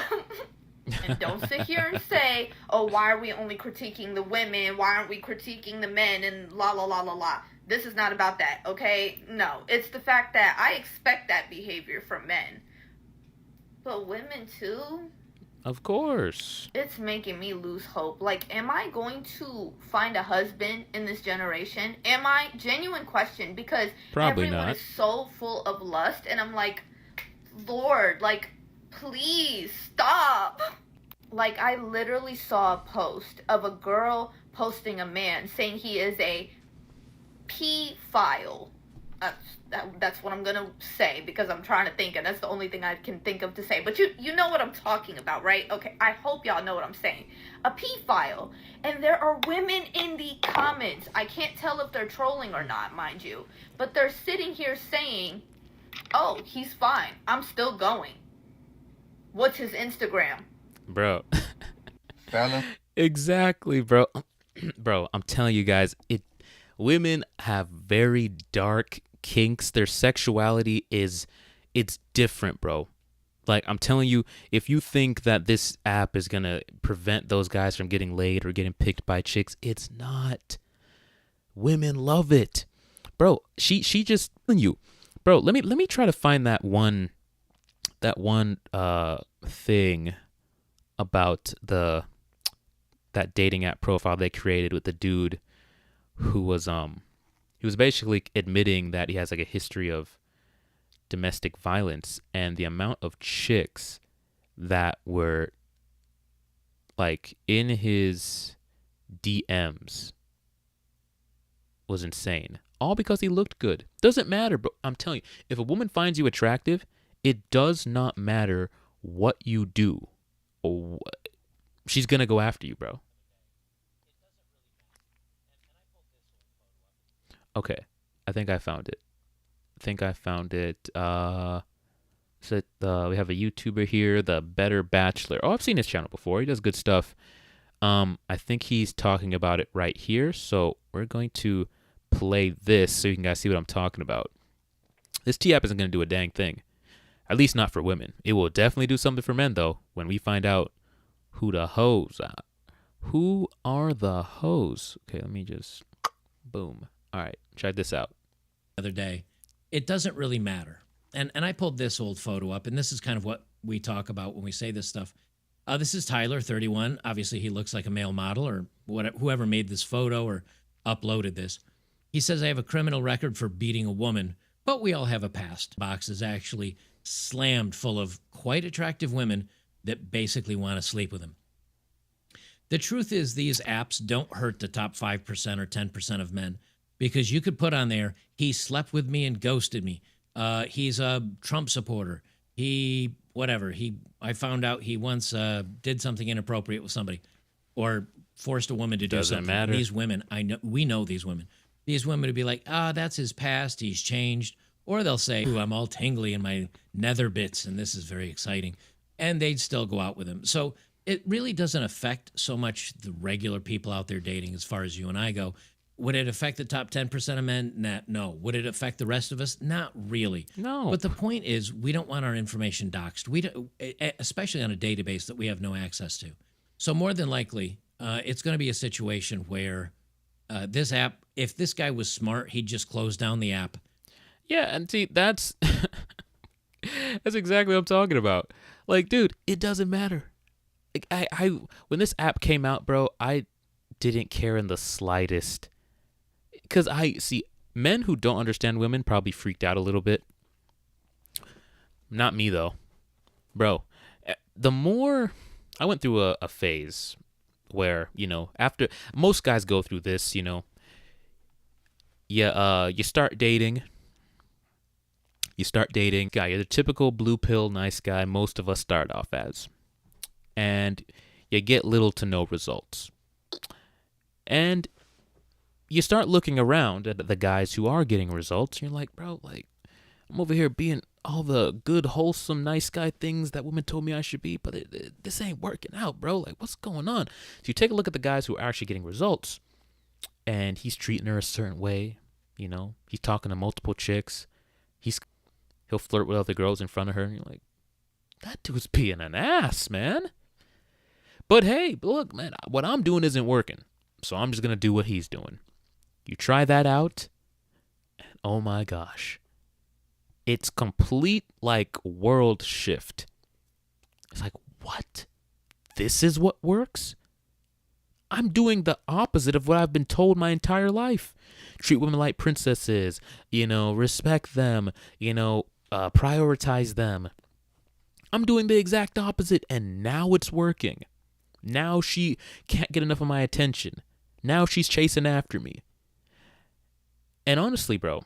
And don't sit here and say, oh, why are we only critiquing the women? Why aren't we critiquing the men? And la, la, la, la, la. This is not about that, okay? No, it's the fact that I expect that behavior from men. But women too? Of course. It's making me lose hope. Like, am I going to find a husband in this generation? Am I? Genuine question, because probably everyone not. Is so full of lust, and I'm like, Lord, like, please stop. Like, I literally saw a post of a girl posting a man saying he is a P-file. That's what I'm gonna say, because I'm trying to think, and that's the only thing I can think of to say. But you know what I'm talking about, right? Okay, I hope y'all know what I'm saying. A P-file. And there are women in the comments. I can't tell if they're trolling or not, mind you. But they're sitting here saying, oh, he's fine. I'm still going. What's his Instagram? Bro. Fella. Exactly, bro. Bro, I'm telling you guys, women have very dark kinks. Their sexuality it's different, bro. Like, I'm telling you, if you think that this app is gonna prevent those guys from getting laid or getting picked by chicks, it's not. Women love it, bro. She just you, bro. Let me try to find that one thing about that dating app profile they created with the dude who was he was basically admitting that he has like a history of domestic violence, and the amount of chicks that were like in his DMs was insane. All because he looked good. Doesn't matter, bro. I'm telling you, if a woman finds you attractive, it does not matter what you do. Or she's gonna go after you, bro. Okay, I think I found it. So we have a YouTuber here, the Better Bachelor. Oh, I've seen his channel before. He does good stuff. I think he's talking about it right here. So we're going to play this so you can guys see what I'm talking about. This T-app isn't going to do a dang thing. At least not for women. It will definitely do something for men, though, when we find out who the hoes are. Who are the hoes? Okay, let me just... Boom. All right, check this out. The other day, it doesn't really matter. And I pulled this old photo up, and this is kind of what we talk about when we say this stuff. This is Tyler, 31. Obviously, he looks like a male model, or whoever made this photo or uploaded this. He says, I have a criminal record for beating a woman, but we all have a past. Box is actually slammed full of quite attractive women that basically want to sleep with him. The truth is these apps don't hurt the top 5% or 10% of men, because you could put on there, he slept with me and ghosted me. He's a Trump supporter. I found out he once did something inappropriate with somebody or forced a woman to do Doesn't something. matter. These women, we know these women. These women would be like, that's his past. He's changed. Or they'll say, ooh, I'm all tingly in my nether bits, and this is very exciting. And they'd still go out with him. So it really doesn't affect so much the regular people out there dating as far as you and I go. Would it affect the top 10% of men? No. Would it affect the rest of us? Not really. No. But the point is, we don't want our information doxed. We don't, especially on a database that we have no access to. So more than likely, it's going to be a situation where this app, if this guy was smart, he'd just close down the app. Yeah, and see, that's that's exactly what I'm talking about. Like, dude, it doesn't matter. Like, I when this app came out, bro, I didn't care in the slightest. Because I see men who don't understand women probably freaked out a little bit. Not me, though. Bro, the more I went through a phase where, after most guys go through this, you start dating. Guy, you're the typical blue pill nice guy most of us start off as. And you get little to no results. And you start looking around at the guys who are getting results. And you're like, bro, I'm over here being all the good, wholesome, nice guy things that women told me I should be, but this ain't working out, bro. Like, what's going on? So you take a look at the guys who are actually getting results, and he's treating her a certain way. He's talking to multiple chicks. He'll flirt with other girls in front of her, and you're like, that dude's being an ass, man. But hey, look, man, what I'm doing isn't working, so I'm just going to do what he's doing. You try that out, and oh my gosh. It's complete, world shift. It's like, what? This is what works? I'm doing the opposite of what I've been told my entire life. Treat women like princesses, respect them, prioritize them. I'm doing the exact opposite, and now it's working. Now she can't get enough of my attention. Now she's chasing after me. And honestly, bro,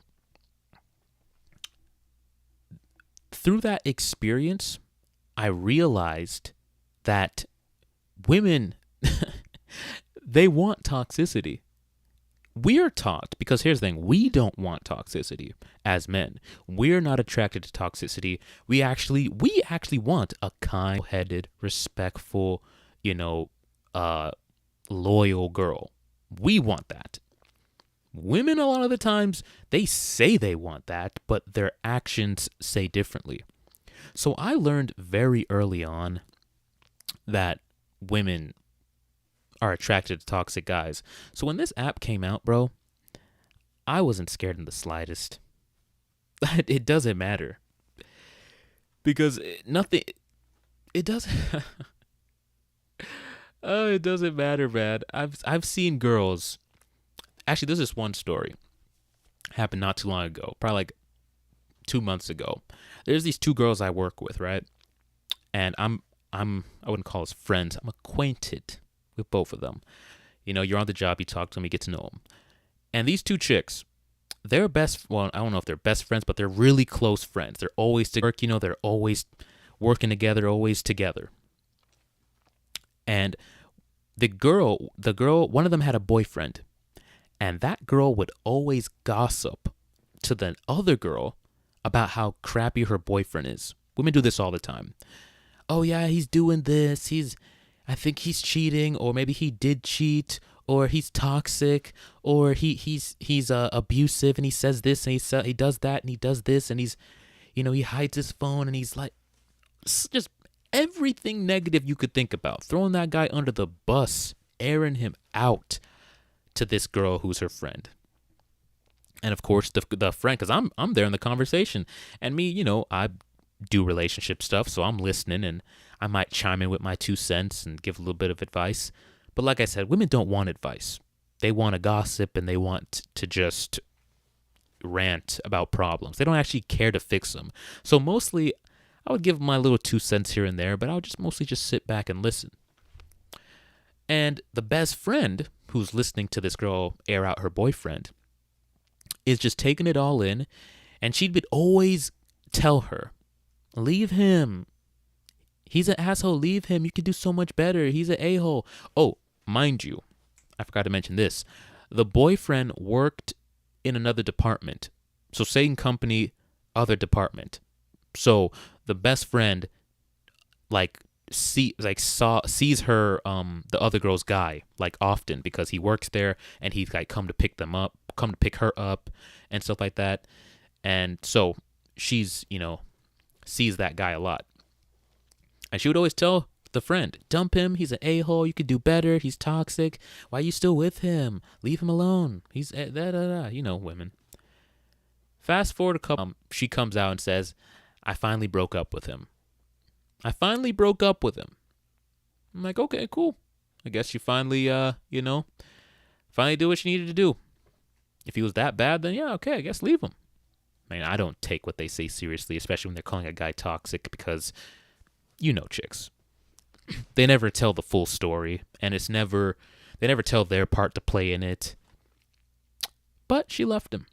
through that experience, I realized that women, they want toxicity. We're taught, because here's the thing, we don't want toxicity as men. We're not attracted to toxicity. We actually want a kind-headed, respectful, loyal girl. We want that. Women, a lot of the times, they say they want that, but their actions say differently. So I learned very early on that women are attracted to toxic guys. So when this app came out, bro, I wasn't scared in the slightest. It doesn't matter. Because it doesn't... Oh, it doesn't matter, man. I've seen girls... Actually, there's this one story. Happened not too long ago. Probably 2 months ago. There's these two girls I work with, right? And I wouldn't call us friends. I'm acquainted with both of them. You're on the job, you talk to them, you get to know them. And these two chicks, they're I don't know if they're best friends, but they're really close friends. They're always to work, they're always working together, always together. And the girl, one of them had a boyfriend. And that girl would always gossip to the other girl about how crappy her boyfriend is. Women do this all the time. Oh yeah, he's doing this. I think he's cheating, or maybe he did cheat, or he's toxic, or he's abusive, and he says this, and he does that, and he does this, and he's, he hides his phone, and he's like, just everything negative you could think about, throwing that guy under the bus, airing him out to this girl who's her friend. And of course the friend, because I'm there in the conversation, and me, I do relationship stuff, so I'm listening, and I might chime in with my 2 cents and give a little bit of advice. But like I said, women don't want advice. They want to gossip, and they want to just rant about problems. They don't actually care to fix them. So mostly I would give my little 2 cents here and there, but I would just mostly just sit back and listen. And the best friend who's listening to this girl air out her boyfriend is just taking it all in. And she would always tell her, leave him. He's an asshole. Leave him. You can do so much better. He's an a-hole. Oh, mind you, I forgot to mention this. The boyfriend worked in another department. So same company, other department. So the best friend sees her the other girl's guy like often because he works there and he's like come to pick her up and stuff like that. And so she's, sees that guy a lot. And she would always tell the friend, dump him, he's an a-hole, you could do better, he's toxic, why are you still with him? Leave him alone. He's women. Fast forward a couple, she comes out and says, I finally broke up with him. I'm like, okay, cool. I guess you finally, finally do what you needed to do. If he was that bad, then yeah, okay, I guess leave him. I mean, I don't take what they say seriously, especially when they're calling a guy toxic because, chicks. They never tell the full story, and they never tell their part to play in it. But she left him.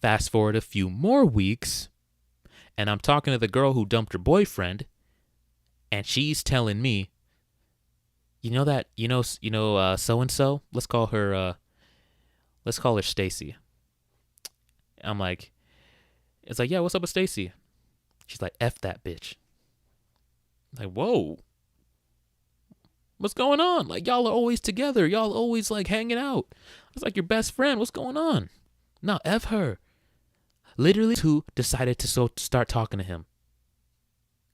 Fast forward a few more weeks, and I'm talking to the girl who dumped her boyfriend, and she's telling me, so-and-so? Let's call her Stacy. I'm like, it's like, yeah, what's up with Stacy? She's like, F that bitch. I'm like, whoa. What's going on? Like, y'all are always together. Y'all always, like, hanging out. It's like your best friend. What's going on? No, F her. Literally, who decided to start talking to him.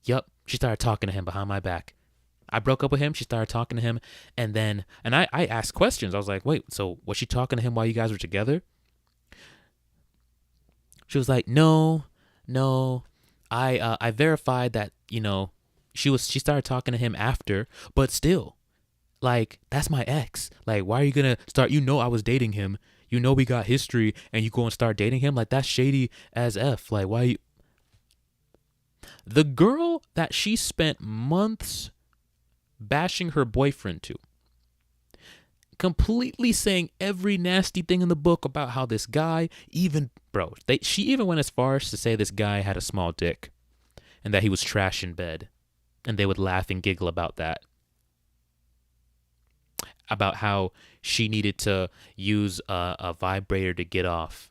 Yup, she started talking to him behind my back. I broke up with him. She started talking to him. And I asked questions. I was like, wait, so was she talking to him while you guys were together? She was like, no. I verified that, she started talking to him after, but still, like, that's my ex. Like, why are you gonna start? I was dating him. We got history, and you go and start dating him? Like, that's shady as F. Like, why you? The girl that she spent months bashing her boyfriend to, completely saying every nasty thing in the book about how this guy, she even went as far as to say this guy had a small dick and that he was trash in bed. And they would laugh and giggle about that. About how she needed to use a vibrator to get off.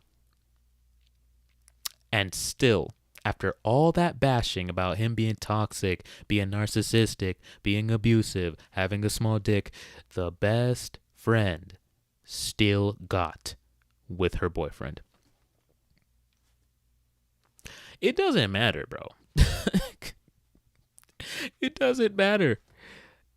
And still, after all that bashing about him being toxic, being narcissistic, being abusive, having a small dick, the best friend still got with her boyfriend. It doesn't matter, bro. It doesn't matter.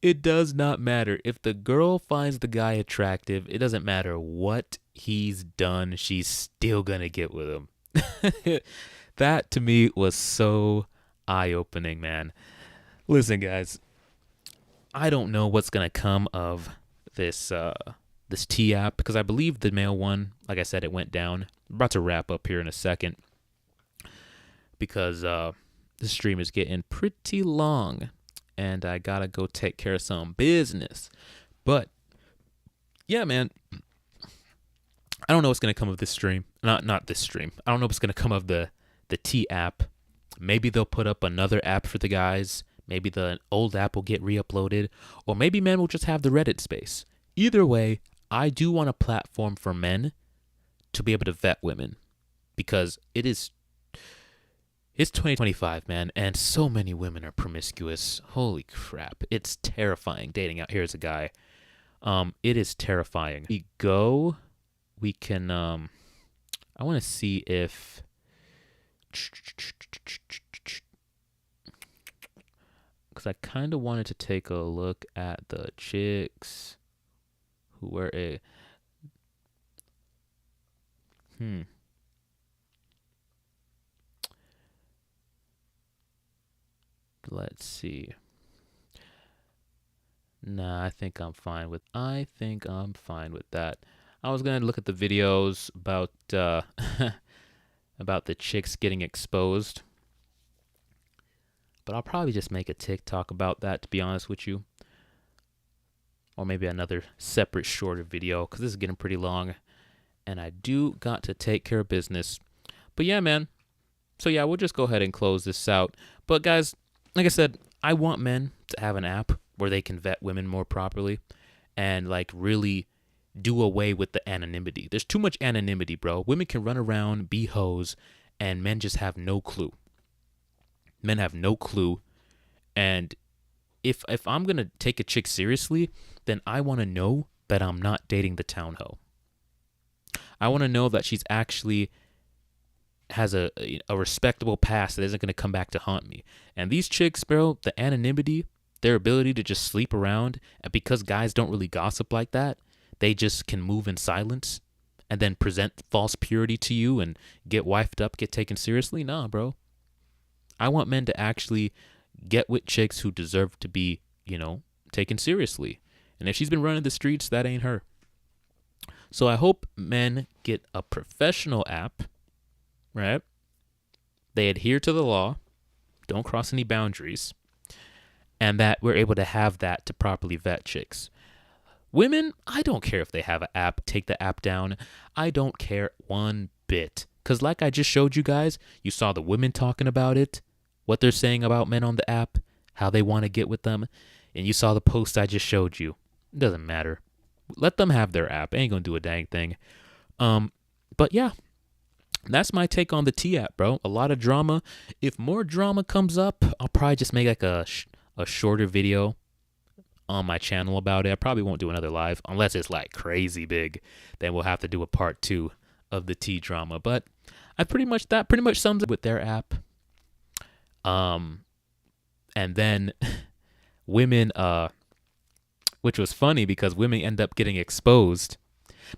It does not matter. If the girl finds the guy attractive, it doesn't matter what he's done, she's still gonna get with him. That to me was so eye-opening, man. Listen, guys, I don't know what's gonna come of this T app because I believe the male one, like I said, it went down. I'm about to wrap up here in a second because the stream is getting pretty long and I gotta go take care of some business. But yeah, man, I don't know what's gonna come of this stream. Not this stream. I don't know what's gonna come of the T app. Maybe they'll put up another app for the guys. Maybe the old app will get re-uploaded, or maybe men will just have the Reddit space. Either way, I do want a platform for men to be able to vet women because it's 2025, man, and so many women are promiscuous. Holy crap. It's terrifying dating out here as a guy. It is terrifying. We can, I want to see if, because I kind of wanted to take a look at the chicks who were let's see. Nah, I think I'm fine with that. I was gonna look at the videos about about the chicks getting exposed, but I'll probably just make a TikTok about that, to be honest with you. or maybe another separate shorter video, because this is getting pretty long and I do got to take care of business. But yeah, man. So yeah, we'll just go ahead and close this out. But guys, like I said, I want men to have an app where they can vet women more properly and like really do away with the anonymity. There's too much anonymity, bro. Women can run around, be hoes, and men just have no clue. Men have no clue. And if I'm going to take a chick seriously, then I want to know that I'm not dating the town hoe. I want to know that she's actually has a respectable past that isn't going to come back to haunt me. And these chicks, bro, the anonymity, their ability to just sleep around, and because guys don't really gossip like that, they just can move in silence and then present false purity to you and get wifed up, get taken seriously. Nah, bro. I want men to actually get with chicks who deserve to be, taken seriously. And if she's been running the streets, that ain't her. So I hope men get a professional app, right? They adhere to the law, don't cross any boundaries, and that we're able to have that to properly vet chicks. Women, I don't care if they have an app, take the app down. I don't care one bit. Because like I just showed you guys, you saw the women talking about it, what they're saying about men on the app, how they want to get with them, and you saw the post I just showed you. It doesn't matter. Let them have their app. Ain't gonna do a dang thing. But yeah, that's my take on the T app, bro. A lot of drama. If more drama comes up, I'll probably just make like a shorter video on my channel about it. I probably won't do another live unless it's like crazy big. Then we'll have to do a part 2 of the T drama. But that pretty much sums up with their app. And then women, which was funny because women end up getting exposed.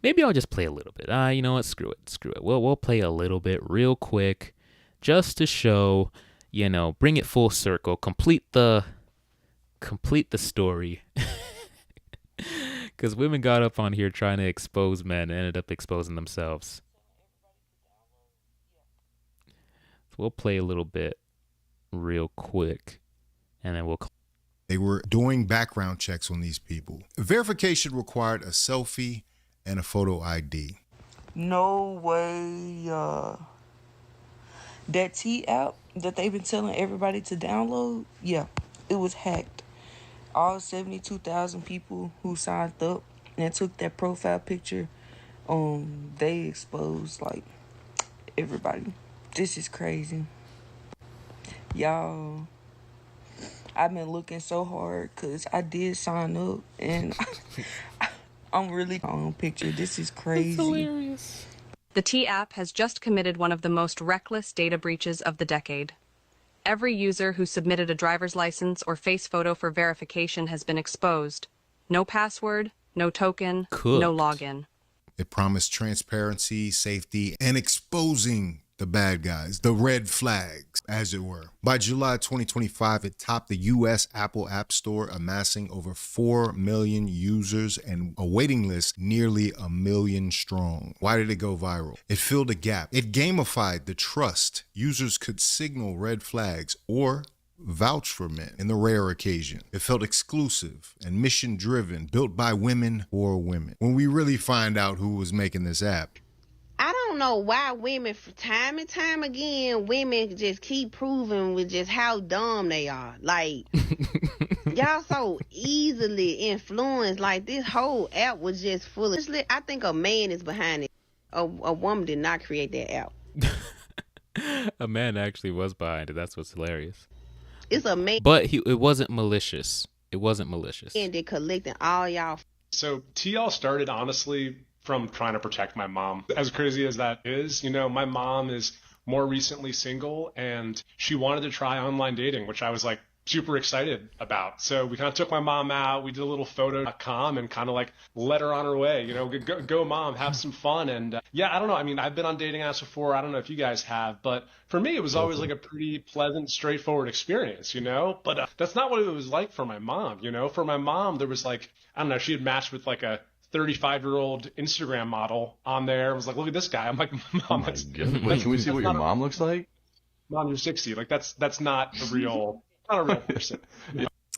Maybe I'll just play a little bit. You know what? Screw it. We'll play a little bit real quick just to show, bring it full circle, complete the story. Because women got up on here trying to expose men and ended up exposing themselves. So we'll play a little bit real quick and then we'll... They were doing background checks on these people. Verification required a selfie and a photo ID. No way. That T app that they've been telling everybody to download, yeah, it was hacked. All 72,000 people who signed up and took that profile picture, they exposed like everybody. This is crazy. Y'all, I've been looking so hard because I did sign up and I'm really on picture. This is crazy. It's hilarious. The T app has just committed one of the most reckless data breaches of the decade. Every user who submitted a driver's license or face photo for verification has been exposed. No password, no token, no login. It promised transparency, safety, and exposing the bad guys, the red flags, as it were. By July 2025, it topped the U.S. Apple App Store, amassing over 4 million users and a waiting list nearly 1 million strong. Why did it go viral? It filled a gap. It gamified the trust. Users could signal red flags or vouch for men in the rare occasion. It felt exclusive and mission-driven, built by women for women. When we really find out who was making this app, I don't know why women, time and time again, women just keep proving with just how dumb they are. Like, y'all so easily influenced. Like, this whole app was just full of... I think a man is behind it. A woman did not create that app. A man actually was behind it. That's what's hilarious. It's a man. But it wasn't malicious. It wasn't malicious. And they're collecting all y'all. So TL started, honestly, from trying to protect my mom. As crazy as that is, my mom is more recently single and she wanted to try online dating, which I was like super excited about. So we kind of took my mom out, we did a little photo.com and kind of like let her on her way, go mom, have some fun. And yeah, I don't know. I mean, I've been on dating apps before. I don't know if you guys have, but for me, it was always like a pretty pleasant, straightforward experience, but that's not what it was like for my mom. For my mom, there was like, I don't know, she had matched with like a 35-year-old Instagram model on there. I was like, look at this guy. I'm like, Mom, Wait, can we see what your mom looks like? Mom, you're 60. Like that's not a real person.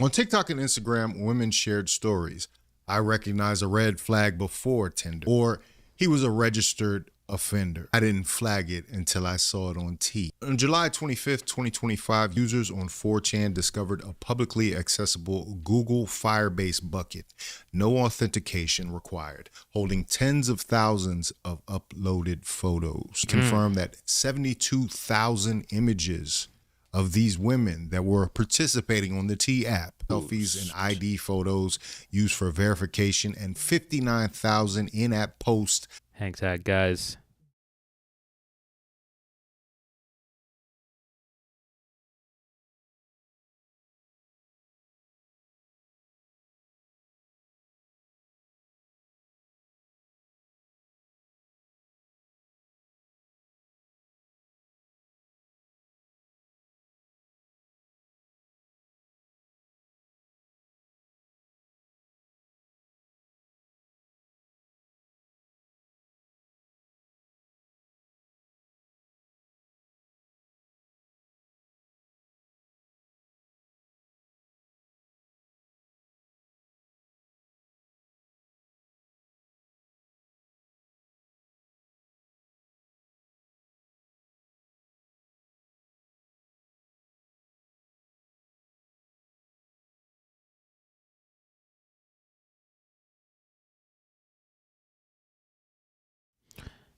On TikTok and Instagram, women shared stories. I recognize a red flag before Tinder, or he was a registered offender. I didn't flag it until I saw it on T. On July 25th, 2025, users on 4chan discovered a publicly accessible Google Firebase bucket, no authentication required, holding tens of thousands of uploaded photos. Confirmed that 72,000 images of these women that were participating on the T app, selfies and ID photos used for verification, and 59,000 in-app posts. Hang tight, guys.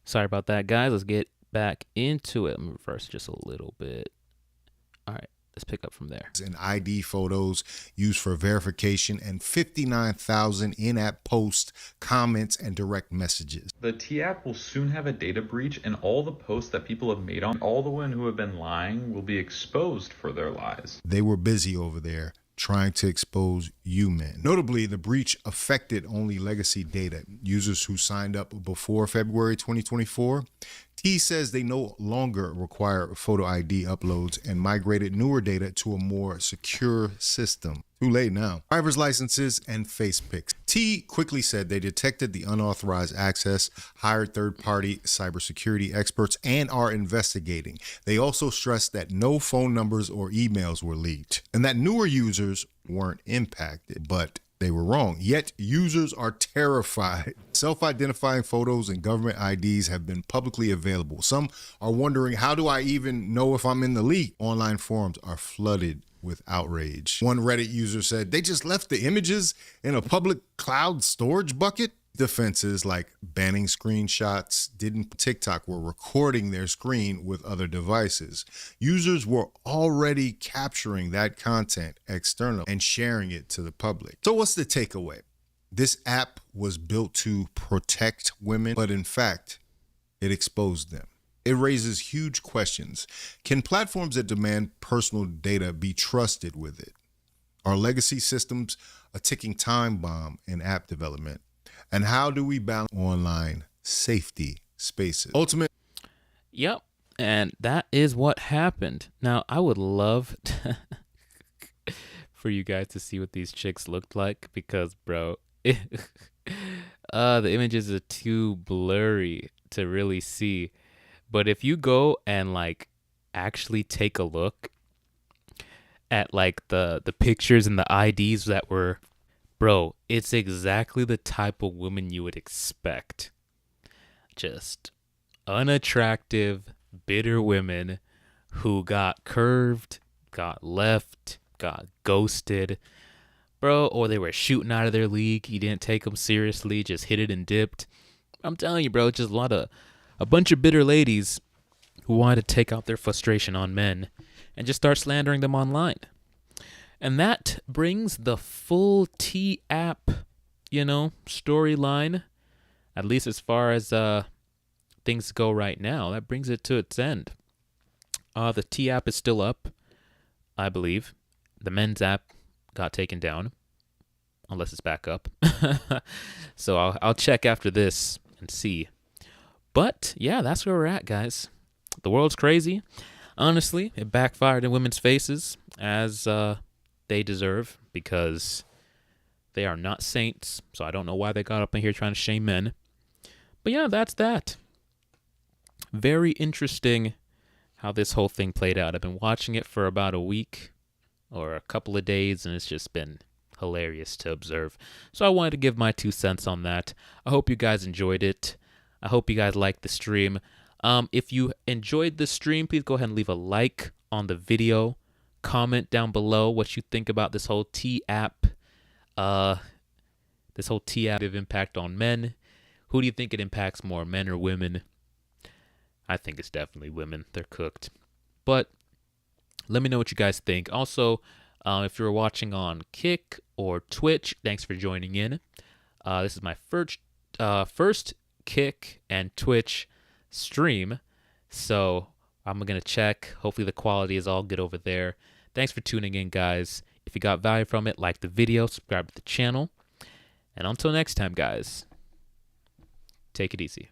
Sorry about that, guys. Let's get back into it. Let me reverse just a little bit. All right, let's pick up from there. And ID photos used for verification, and 59,000 in-app posts, comments, and direct messages. The T app will soon have a data breach, and all the posts that people have made on all the women who have been lying will be exposed for their lies. They were busy over there trying to expose you men. Notably, the breach affected only legacy data, users who signed up before February 2024. T says they no longer require photo ID uploads and migrated newer data to a more secure system. Too late now. Driver's licenses and face pics. T quickly said they detected the unauthorized access, hired third-party cybersecurity experts, and are investigating. They also stressed that no phone numbers or emails were leaked, and that newer users weren't impacted, but they were wrong. Yet users are terrified. Self-identifying photos and government IDs have been publicly available. Some are wondering, how do I even know if I'm in the leak? Online forums are flooded with outrage. One Reddit user said they just left the images in a public cloud storage bucket. Defenses like banning screenshots didn't. TikTok were recording their screen with other devices. Users were already capturing that content externally and sharing it to the public. So what's the takeaway? This app was built to protect women, but in fact, it exposed them. It raises huge questions. Can platforms that demand personal data be trusted with it? Are legacy systems a ticking time bomb in app development? And how do we balance online safety spaces? Yep. And that is what happened. Now, I would love for you guys to see what these chicks looked like because, bro, the images are too blurry to really see. But if you go and like actually take a look at like the pictures and the IDs that were, bro, it's exactly the type of woman you would expect. Just unattractive, bitter women who got curved, got left, got ghosted, bro, or they were shooting out of their league. You didn't take them seriously, just hit it and dipped. I'm telling you, bro, just a bunch of bitter ladies who wanted to take out their frustration on men and just start slandering them online. And that brings the full T app, storyline, at least as far as things go right now. That brings it to its end. The T app is still up, I believe. The men's app got taken down, unless it's back up. So I'll check after this and see. But yeah, that's where we're at, guys. The world's crazy. Honestly, it backfired in women's faces as they deserve because they are not saints. So I don't know why they got up in here trying to shame men. But yeah, that's that. Very interesting how this whole thing played out. I've been watching it for about a week or a couple of days, and it's just been hilarious to observe. So I wanted to give my 2 cents on that. I hope you guys enjoyed it. I hope you guys liked the stream. If you enjoyed the stream, please go ahead and leave a like on the video. Comment down below what you think about this whole T app. This whole T app impact on men. Who do you think it impacts more, men or women? I think it's definitely women. They're cooked. But let me know what you guys think. Also, if you're watching on Kick or Twitch, thanks for joining in. This is my first Kick and Twitch stream, so I'm going to check. Hopefully the quality is all good over there. Thanks for tuning in, guys. If you got value from it, like the video, subscribe to the channel. And until next time, guys, take it easy.